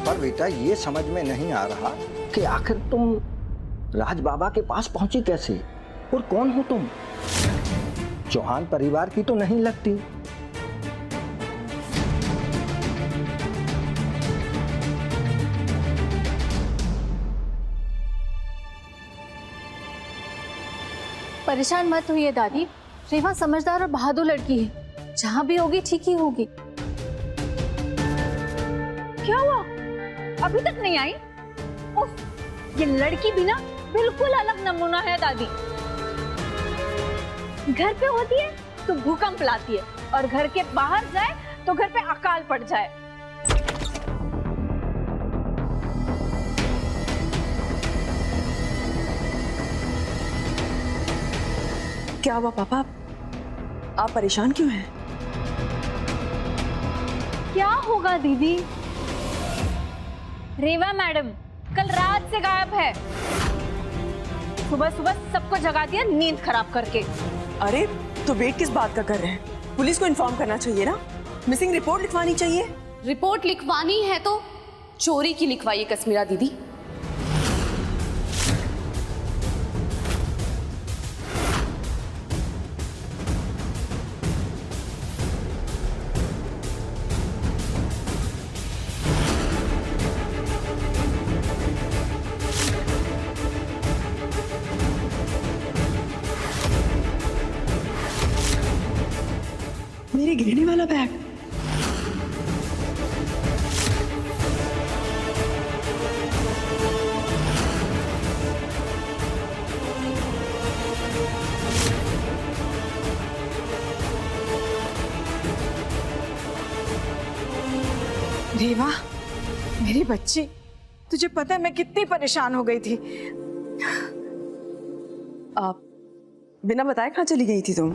पर बेटा ये समझ में नहीं आ रहा कि आखिर तुम राज बाबा के पास पहुंची कैसे, और कौन हो तुम? चौहान परिवार की तो नहीं लगती। परेशान मत हुई दादी, रेवा समझदार और बहादुर लड़की है, जहाँ भी होगी ठीक ही होगी। क्या हुआ? अभी तक नहीं आई? उफ, ये लड़की भी ना बिल्कुल अलग नमूना है दादी। घर पे होती है तो भूकंप लाती है, और घर के बाहर जाए तो घर पे अकाल पड़ जाए। क्या हुआ पापा, आप परेशान क्यों हैं? क्या होगा दीदी? रेवा मैडम कल रात से गायब है। सुबह सुबह सबको जगा दिया नींद खराब करके। अरे तो वेट किस बात का कर रहे हैं? पुलिस को इन्फॉर्म करना चाहिए ना, मिसिंग रिपोर्ट लिखवानी चाहिए। रिपोर्ट लिखवानी है तो चोरी की लिखवाइए कश्मीरा दीदी। मेरे गिरने वाला बैग। रेवा, मेरी बच्ची, तुझे पता है मैं कितनी परेशान हो गई थी। आप बिना बताए कहाँ चली गई थी तुम?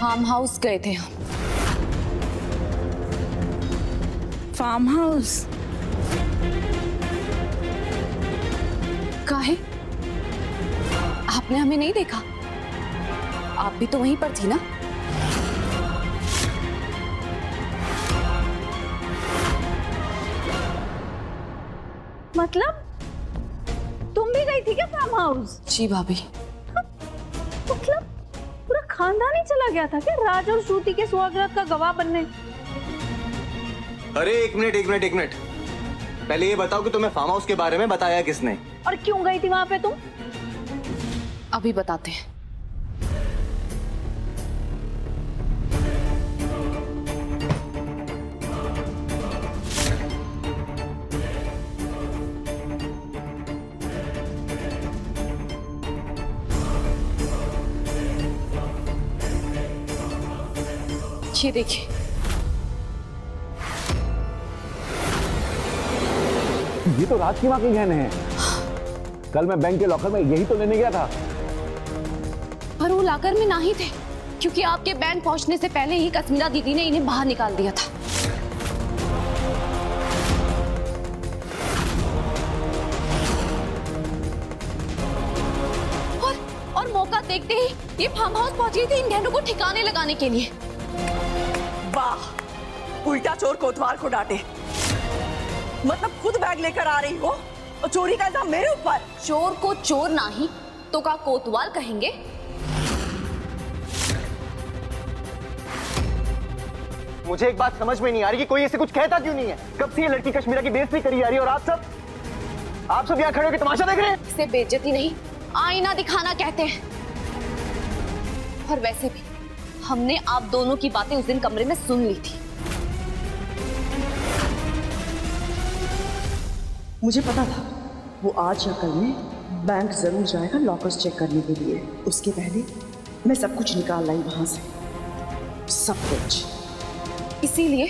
फार्म हाउस गए थे हम। Farm house? काहे? आपने हमें नहीं देखा? आप भी तो वहीं पर थी ना? मतलब तुम भी गई थी क्या फार्म हाउस? जी भाभी। मतलब पूरा खानदान ही चला गया था क्या राज और श्रुति के सुहागरात का गवाह बनने? अरे एक मिनट, पहले ये बताओ कि तुम्हें फार्म हाउस के बारे में बताया किसने? और क्यों गई थी वहां पे तुम? अभी बताते हैं। ये देखिए, ये तो राज की माँ के गहने हैं। कल मैं बैंक के लॉकर में यही तो लेने गया था। पर वो लाकर में नहीं थे, क्योंकि आपके बैंक पहुंचने से पहले ही कश्मीरा दीदी ने इन्हें बाहर निकाल दिया था। और मौका देखते ही ये फार्म हाउस पहुंच गई थी इन गहनों को ठिकाने लगाने के लिए। वाह, उल्टा चोर कोतवाल को डांटे। मतलब खुद बैग लेकर आ रही हो और चोरी का इल्जाम मेरे ऊपर। चोर को चोर नहीं तो का कोतवाल कहेंगे? मुझे एक बात समझ में नहीं आ रही कि कोई ऐसे कुछ कहता क्यों नहीं है। कब से ये लड़की कश्मीरा की बेइज्जती करी जा रही है और आप सब यहाँ खड़े होकर तमाशा देख रहे हैं। इसे बेइज्जती नहीं, आईना दिखाना कहते हैं। और वैसे भी हमने आप दोनों की बातें उस दिन कमरे में सुन ली थी। मुझे पता था वो आज या कल में बैंक जरूर जाएगा लॉकर्स चेक करने के लिए। उसके पहले मैं सब कुछ निकाल लाई वहां से, सब कुछ। इसीलिए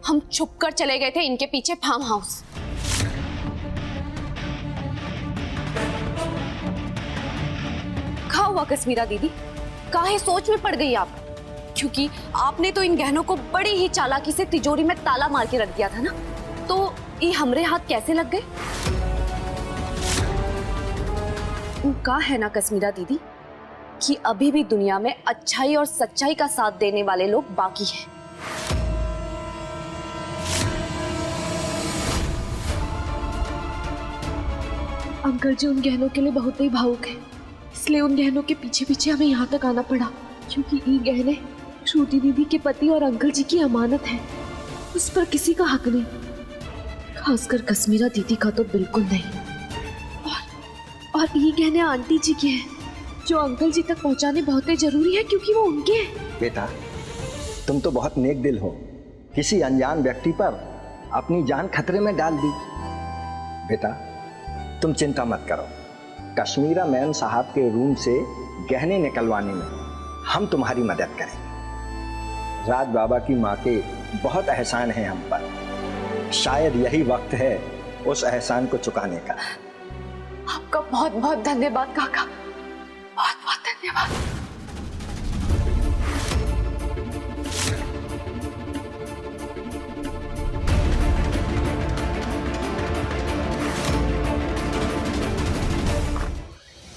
हम छुप कर चले गए थे इनके पीछे फार्म हाउस। क्या हुआ कश्मीरा दीदी, काहे सोच में पड़ गई आप? क्योंकि आपने तो इन गहनों को बड़ी ही चालाकी से तिजोरी में ताला मार के रख दिया था ना, तो ये हमरे हाथ कैसे लग गए? उनका है ना कश्मीरा दीदी कि अभी भी दुनिया में अच्छाई और सच्चाई का साथ देने वाले लोग बाकी हैं। अंकल जी उन गहनों के लिए बहुत ही भावुक है, इसलिए उन गहनों के पीछे पीछे हमें यहाँ तक आना पड़ा, क्योंकि ये गहने श्रुति दीदी के पति और अंकल जी की अमानत है। उस पर किसी का हक नहीं, खासकर कश्मीरा दीदी का तो बिल्कुल नहीं। और ये गहने आंटी जी के हैं, जो अंकल जी तक पहुंचाने बहुत ही जरूरी है, क्योंकि वो उनके हैं। बेटा, तुम तो बहुत नेक दिल हो, किसी अनजान व्यक्ति पर अपनी जान खतरे में डाल दी। बेटा, तुम चिंता मत करो, कश्मीरा मैम साहब के रूम से गहने निकलवाने में हम तुम्हारी मदद करेंगे। राज बाबा की माँ के बहुत एहसान है हम पर, शायद यही वक्त है उस एहसान को चुकाने का। आपका बहुत बहुत धन्यवाद काका, बहुत बहुत धन्यवाद।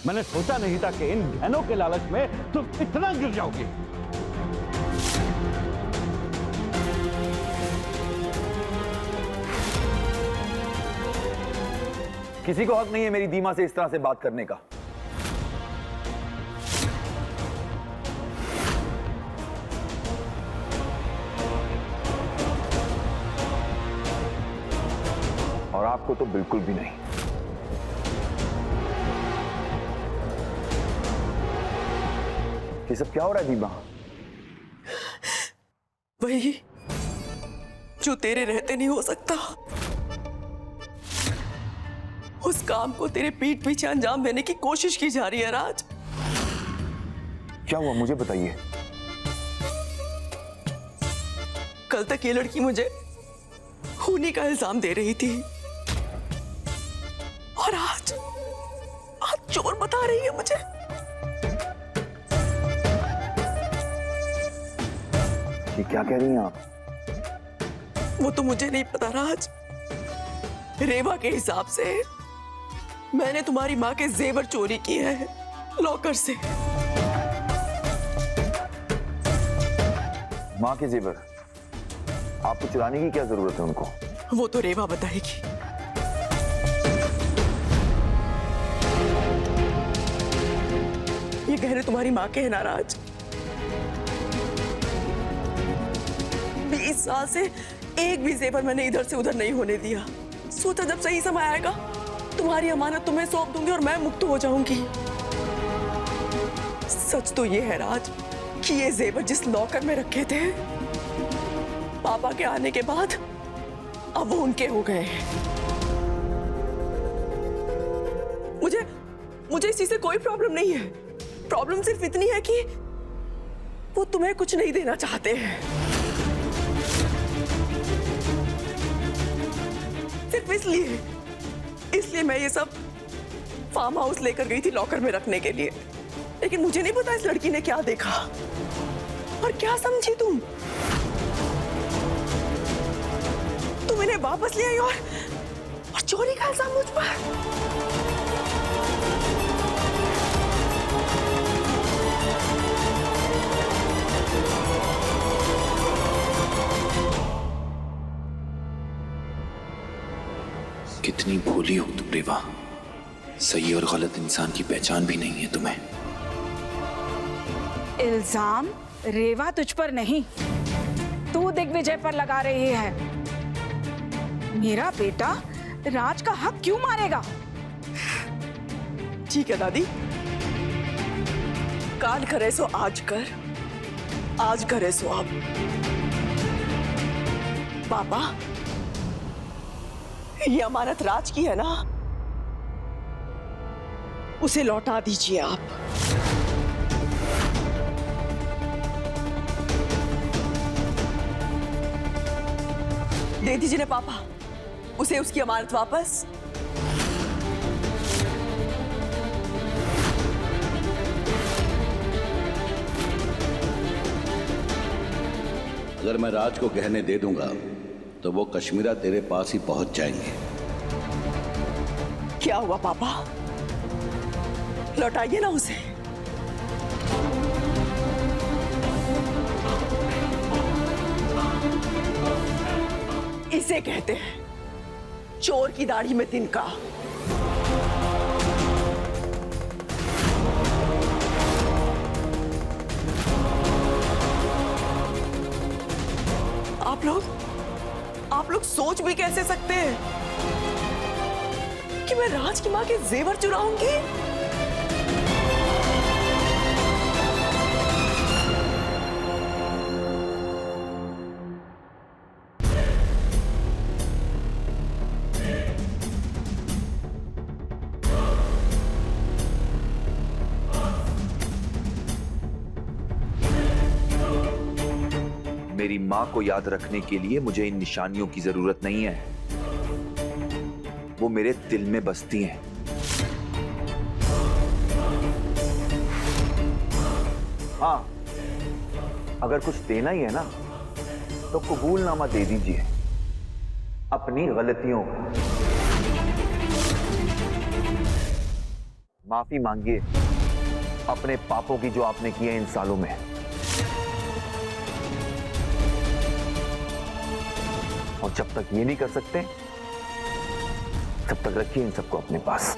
मैंने सोचा नहीं था कि इन गहनों के लालच में तुम इतना गिर जाओगी। किसी को हक नहीं है मेरी दीमा से इस तरह से बात करने का। और आपको तो बिल्कुल भी नहीं। ये सब क्या हो रहा है दीमा? वही जो तेरे रहते नहीं हो सकता, उस काम को तेरे पीठ पीछे अंजाम देने की कोशिश की जा रही है। राज, क्या हुआ मुझे बताइए। कल तक ये लड़की मुझे खूनी का इल्जाम दे रही थी, और आज चोर बता रही है मुझे। ये क्या कह रही हैं आप? वो तो मुझे नहीं पता राज। रेवा के हिसाब से मैंने तुम्हारी माँ के जेवर चोरी किए हैं लॉकर से। माँ के जेवर आपको चुराने की क्या जरूरत है उनको? वो तो रेवा बताएगी। ये गहने तुम्हारी माँ के हैं ना राज। 20 साल से एक भी जेवर मैंने इधर से उधर नहीं होने दिया। सोचा जब सही समय आएगा तुम्हारी अमानत तुम्हें सौंप दूंगी और मैं मुक्त हो जाऊंगी। सच तो ये है राज कि ये जेवर जिस लॉकर में रखे थे, पापा के आने के बाद अब वो उनके हो गए हैं। मुझे इस चीज से कोई प्रॉब्लम नहीं है। प्रॉब्लम सिर्फ इतनी है कि वो तुम्हें कुछ नहीं देना चाहते हैं। सिर्फ इसलिए मैं ये सब फार्म हाउस लेकर गई थी लॉकर में रखने के लिए। लेकिन मुझे नहीं पता इस लड़की ने क्या देखा और क्या समझी तुम इन्हें वापस ले आई और चोरी का इल्जाम मुझ पर। कितनी भोली हो तुम रेवा, सही और गलत इंसान की पहचान भी नहीं है तुम्हें। इल्जाम रेवा तुझ पर नहीं, तू दिग्विजय पर लगा रही है। मेरा बेटा राज का हक क्यों मारेगा? ठीक है दादी, काल करे सो आज कर, आज करे सो अब। पापा, ये अमानत राज की है ना, उसे लौटा दीजिए आप। दे दीजिए ना पापा उसे उसकी अमानत वापस। अगर मैं राज को गहने दे दूंगा तो वो कश्मीरा तेरे पास ही पहुंच जाएंगे। क्या हुआ पापा, लौटाइए ना उसे। इसे कहते हैं चोर की दाढ़ी में तिनका। आप लोग सोच भी कैसे सकते हैं कि मैं राज की मां के जेवर चुराऊंगी? मेरी माँ को याद रखने के लिए मुझे इन निशानियों की जरूरत नहीं है, वो मेरे दिल में बसती हैं। हाँ, अगर कुछ देना ही है ना तो कबूलनामा दे दीजिए अपनी गलतियों का। माफी मांगिए अपने पापों की जो आपने किए इन सालों में। और जब तक ये नहीं कर सकते तब तक रखिए इन सबको अपने पास।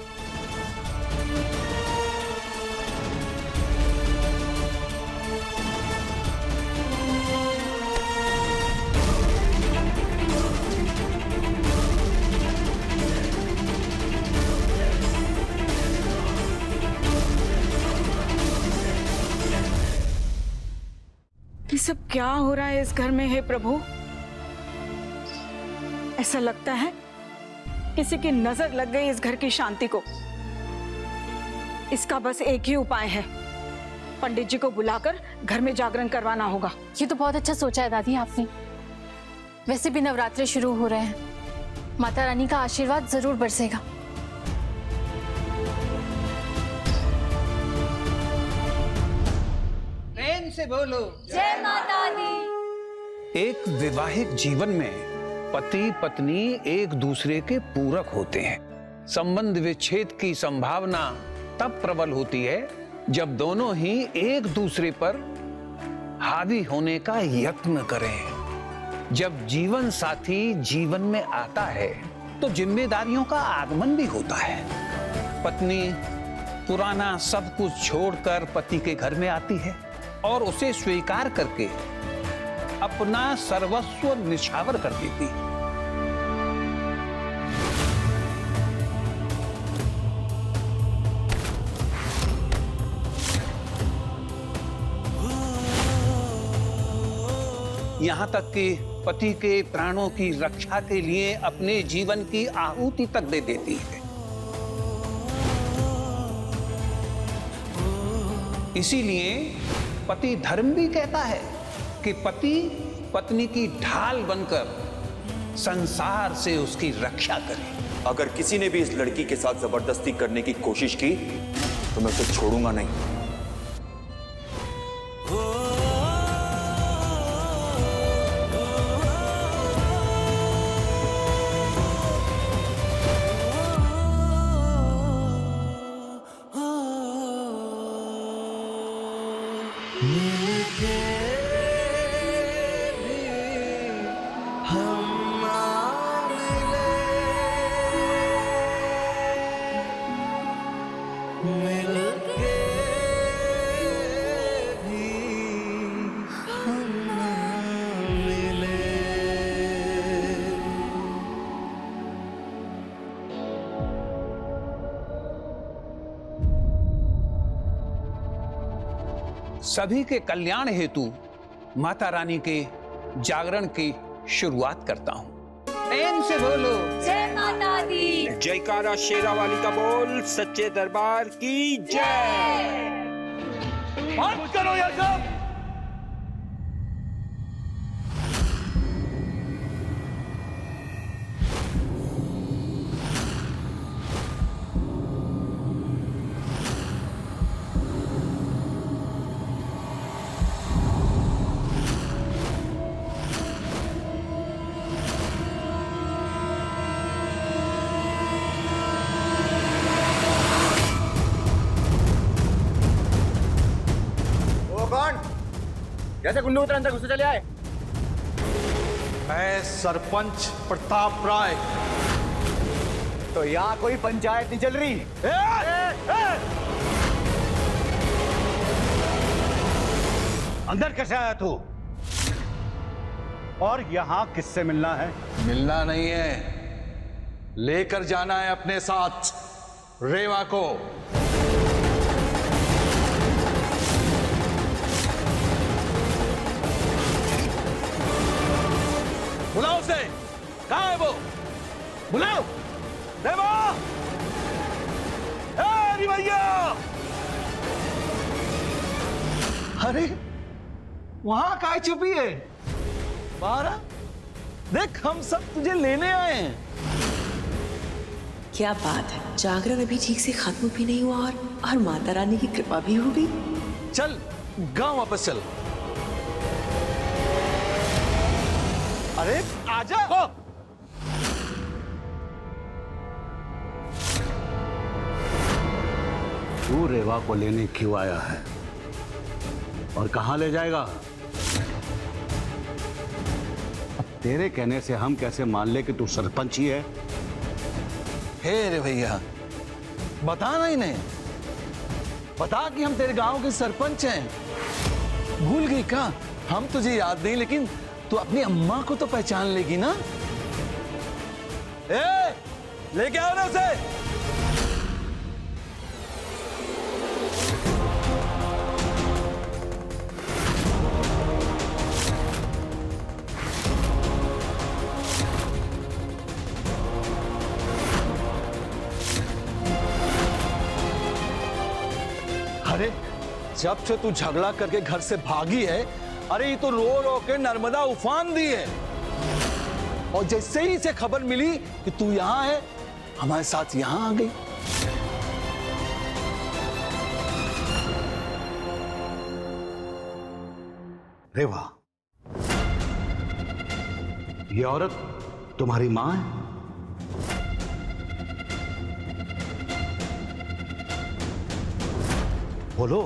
ये सब क्या हो रहा है इस घर में? हे प्रभु, ऐसा लगता है किसी की नजर लग गई इस घर की शांति को। इसका बस एक ही उपाय है, पंडित जी को बुलाकर घर में जागरण करवाना होगा। ये तो बहुत अच्छा सोचा है दादी आपने। वैसे भी नवरात्रे शुरू हो रहे हैं, माता रानी का आशीर्वाद जरूर बरसेगा। प्रेम से बोलो जय माता दी। एक वैवाहिक जीवन में पति पत्नी एक दूसरे के पूरक होते हैं। संबंध विच्छेद की संभावना तब प्रबल होती है जब दोनों ही एक दूसरे पर हावी होने का यत्न करें। जब जीवन साथी जीवन में आता है तो जिम्मेदारियों का आगमन भी होता है। पत्नी पुराना सब कुछ छोड़कर पति के घर में आती है और उसे स्वीकार करके अपना सर्वस्व निछावर कर देती है। यहां तक कि पति के प्राणों की रक्षा के लिए अपने जीवन की आहुति तक दे देती है। इसीलिए पति धर्म भी कहता है कि पति पत्नी की ढाल बनकर संसार से उसकी रक्षा करे। अगर किसी ने भी इस लड़की के साथ जबरदस्ती करने की कोशिश की तो मैं उसे छोड़ूंगा नहीं। सभी के कल्याण हेतु माता रानी के जागरण की शुरुआत करता हूं। प्रेम से बोलो जय माता दी। जयकारा शेरा वाली का बोल, सच्चे दरबार की जय। बंद करो ये सब। जैसे गुंडू उतर अंदर घुसे चले आए। मैं सरपंच प्रताप राय। तो यहाँ कोई पंचायत नहीं चल रही। अंदर कैसे आया तू? और यहाँ किससे मिलना है? मिलना नहीं है, लेकर जाना है अपने साथ रेवा को। बुलाओ उसे। कहाँ है वो? बुलाओ। रेवा! ए भैया! अरे वहां काय छुपी है? बाहर आ। देख, हम सब तुझे लेने आए हैं। क्या बात है, जागरण अभी ठीक से खत्म भी नहीं हुआ और माता रानी की कृपा भी हो गई। चल गांव वापस चल। अरे आजा। तू रेवा को लेने क्यों आया है और कहां ले जाएगा? अब तेरे कहने से हम कैसे मान ले कि तू सरपंच ही है? हे रे भैया, बताना इन्हें, बता कि हम तेरे गांव के सरपंच हैं। भूल गई क्या? हम तुझे याद नहीं, लेकिन तू अपनी अम्मा को तो पहचान लेगी ना? लेके आओ ना उसे। अरे जब से तू झगड़ा करके घर से भागी है, अरे ये तो रो रो के नर्मदा उफान दी है। और जैसे ही इसे खबर मिली कि तू यहां है, हमारे साथ यहां आ गई। रेवा, ये औरत तुम्हारी मां है? बोलो।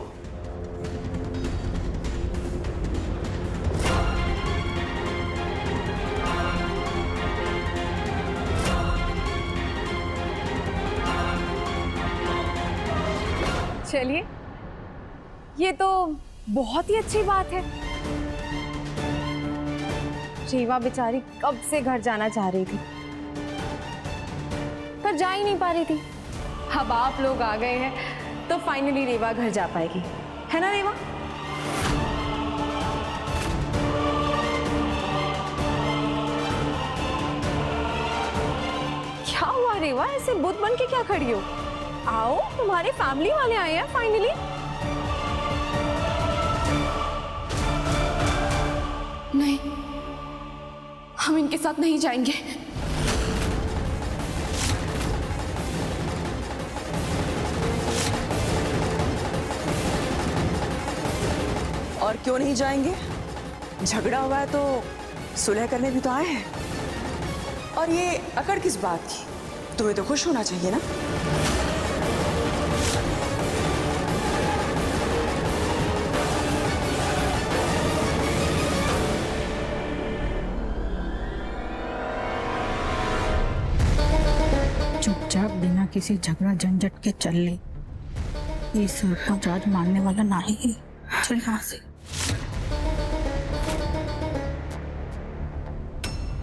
चलिए, ये तो बहुत ही अच्छी बात है। रेवा बेचारी कब से घर जाना चाह रही थी, पर जा ही नहीं पा रही थी। अब आप लोग आ गए हैं तो फाइनली रेवा घर जा पाएगी, है ना रेवा? क्या हुआ रेवा, ऐसे बुत बन के क्या खड़ी हो? आओ, तुम्हारे फैमिली वाले आए हैं फाइनली। नहीं, हम इनके साथ नहीं जाएंगे। और क्यों नहीं जाएंगे? झगड़ा हुआ है तो सुलह करने भी तो आए हैं। और ये अकड़ किस बात की? तुम्हें तो खुश होना चाहिए ना। चुपचाप बिना किसी झगड़ा झंझट के चल ले। ये सरपंच आज मानने वाला नहीं है। चल यहाँ से।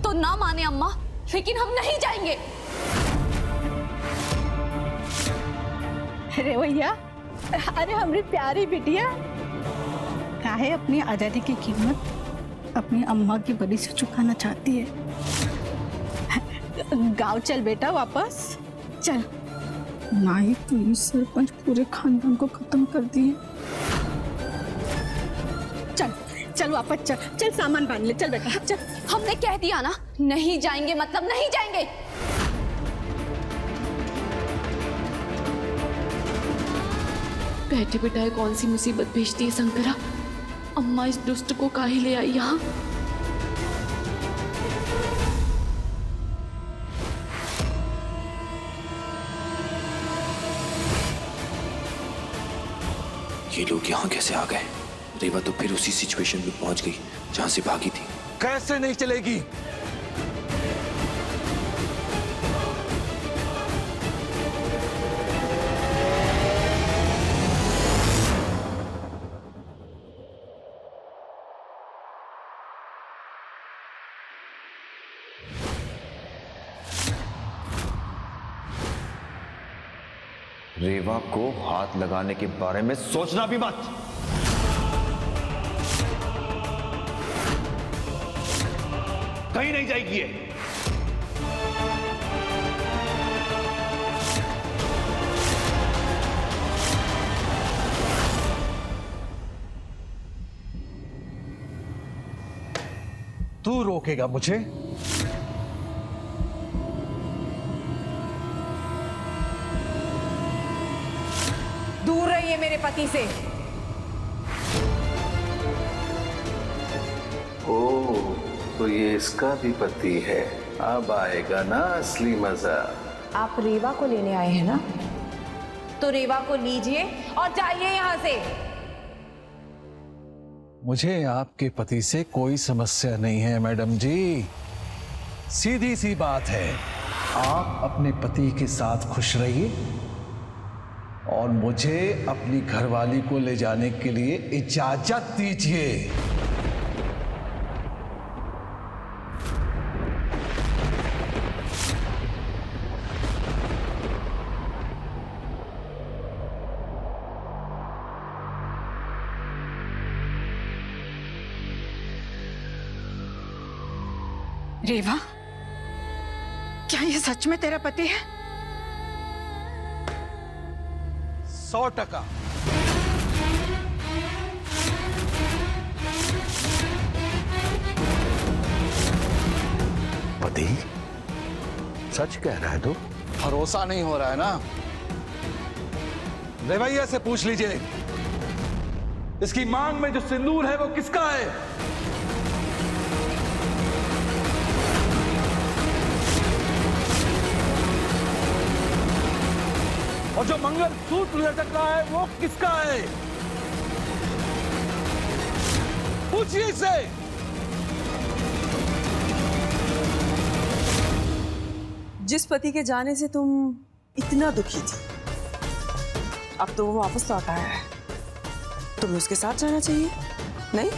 तो ना माने अम्मा, लेकिन हम नहीं जाएंगे। अरे भैया, अरे हमारी प्यारी बिटिया, चाहे अपनी आजादी की कीमत अपनी अम्मा की बलि से चुकाना चाहती है। गांव चल बेटा वापस चल। ना ही तू सरपंच पूरे खानदान को खत्म कर दिए। चल चल वापस चल, चल सामान बांध ले, चल बेटा चल। हमने कह दिया ना, नहीं जाएंगे मतलब नहीं जाएंगे। बैठे बिठाए कौन सी मुसीबत भेजती है शंकरा। अम्मा इस दुष्ट को काहे ले आई यहाँ। ये लोग यहाँ कैसे आ गए? रेवा तो फिर उसी सिचुएशन में पहुंच गई जहां से भागी थी। कैसे नहीं चलेगी? रेवा को हाथ लगाने के बारे में सोचना भी मत। कहीं नहीं जाएगी ये। तू रोकेगा मुझे? दूर रहिए मेरे पति से। ओह, तो ये इसका भी पति है। अब आएगा ना असली मजा। आप रेवा को लेने आए हैं ना, तो रेवा को लीजिए और जाइए यहाँ से। मुझे आपके पति से कोई समस्या नहीं है मैडम जी। सीधी सी बात है, आप अपने पति के साथ खुश रहिए और मुझे अपनी घरवाली को ले जाने के लिए इजाजत दीजिए। रेवा, क्या ये सच में तेरा पति है? 100%। पति? सच कह रहा है तो? भरोसा नहीं हो रहा है ना? रेवैया से पूछ लीजिए, इसकी मांग में जो सिंदूर है वो किसका है? और जो मंगल सूत्र लटक रहा है वो किसका है? पूछिए इसे। जिस पति के जाने से तुम इतना दुखी थी, अब तो वो वापस लौट आया है। तुम्हें उसके साथ जाना चाहिए, नहीं?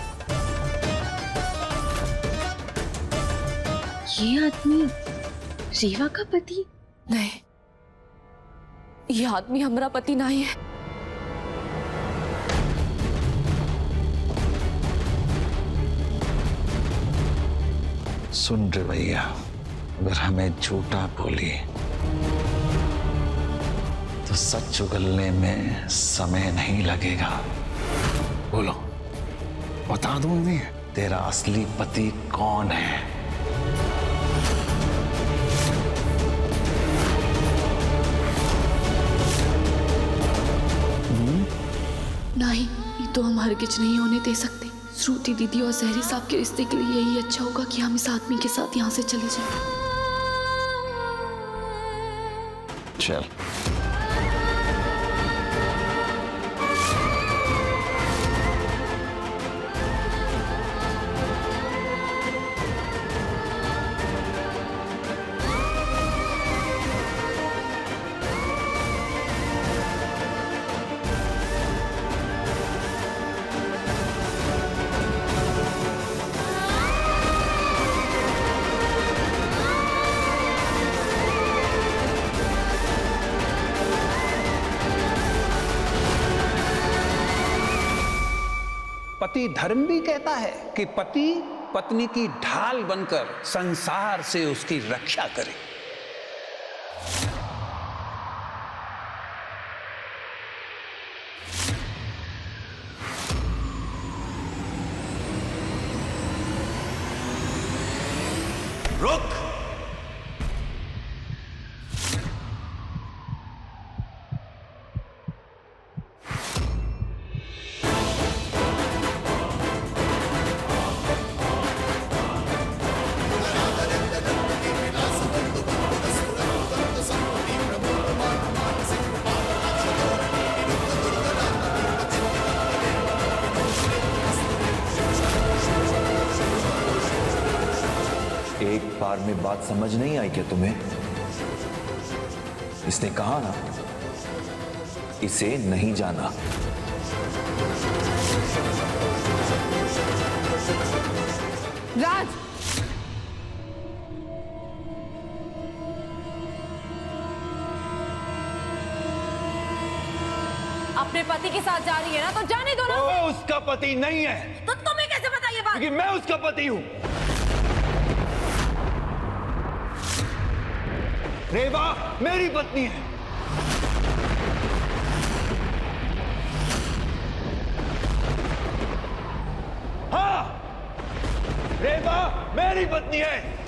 ये आदमी रेवा का पति? नहीं, ये आदमी हमारा पति नहीं है। सुन रेवैया, अगर हमें झूठा बोली तो सच उगलने में समय नहीं लगेगा। बोलो, बता दूंगी तेरा असली पति कौन है? नहीं, ये तो हम हरगिज नहीं होने दे सकते। श्रुति दीदी और जहरी साहब के रिश्ते के लिए यही अच्छा होगा कि हम इस आदमी के साथ यहाँ से चले जाएं। चल। पति धर्म भी कहता है कि पति पत्नी की ढाल बनकर संसार से उसकी रक्षा करे। रुक। एक बार में बात समझ नहीं आई क्या तुम्हें? इसने कहा ना, इसे नहीं जाना। राज, अपने पति के साथ जा रही है ना, तो जाने दो ना। वो उसका पति नहीं है। तो तुम्हें कैसे पता ये बात? क्योंकि मैं उसका पति हूं। रेवा मेरी पत्नी है। हाँ, रेवा मेरी पत्नी है।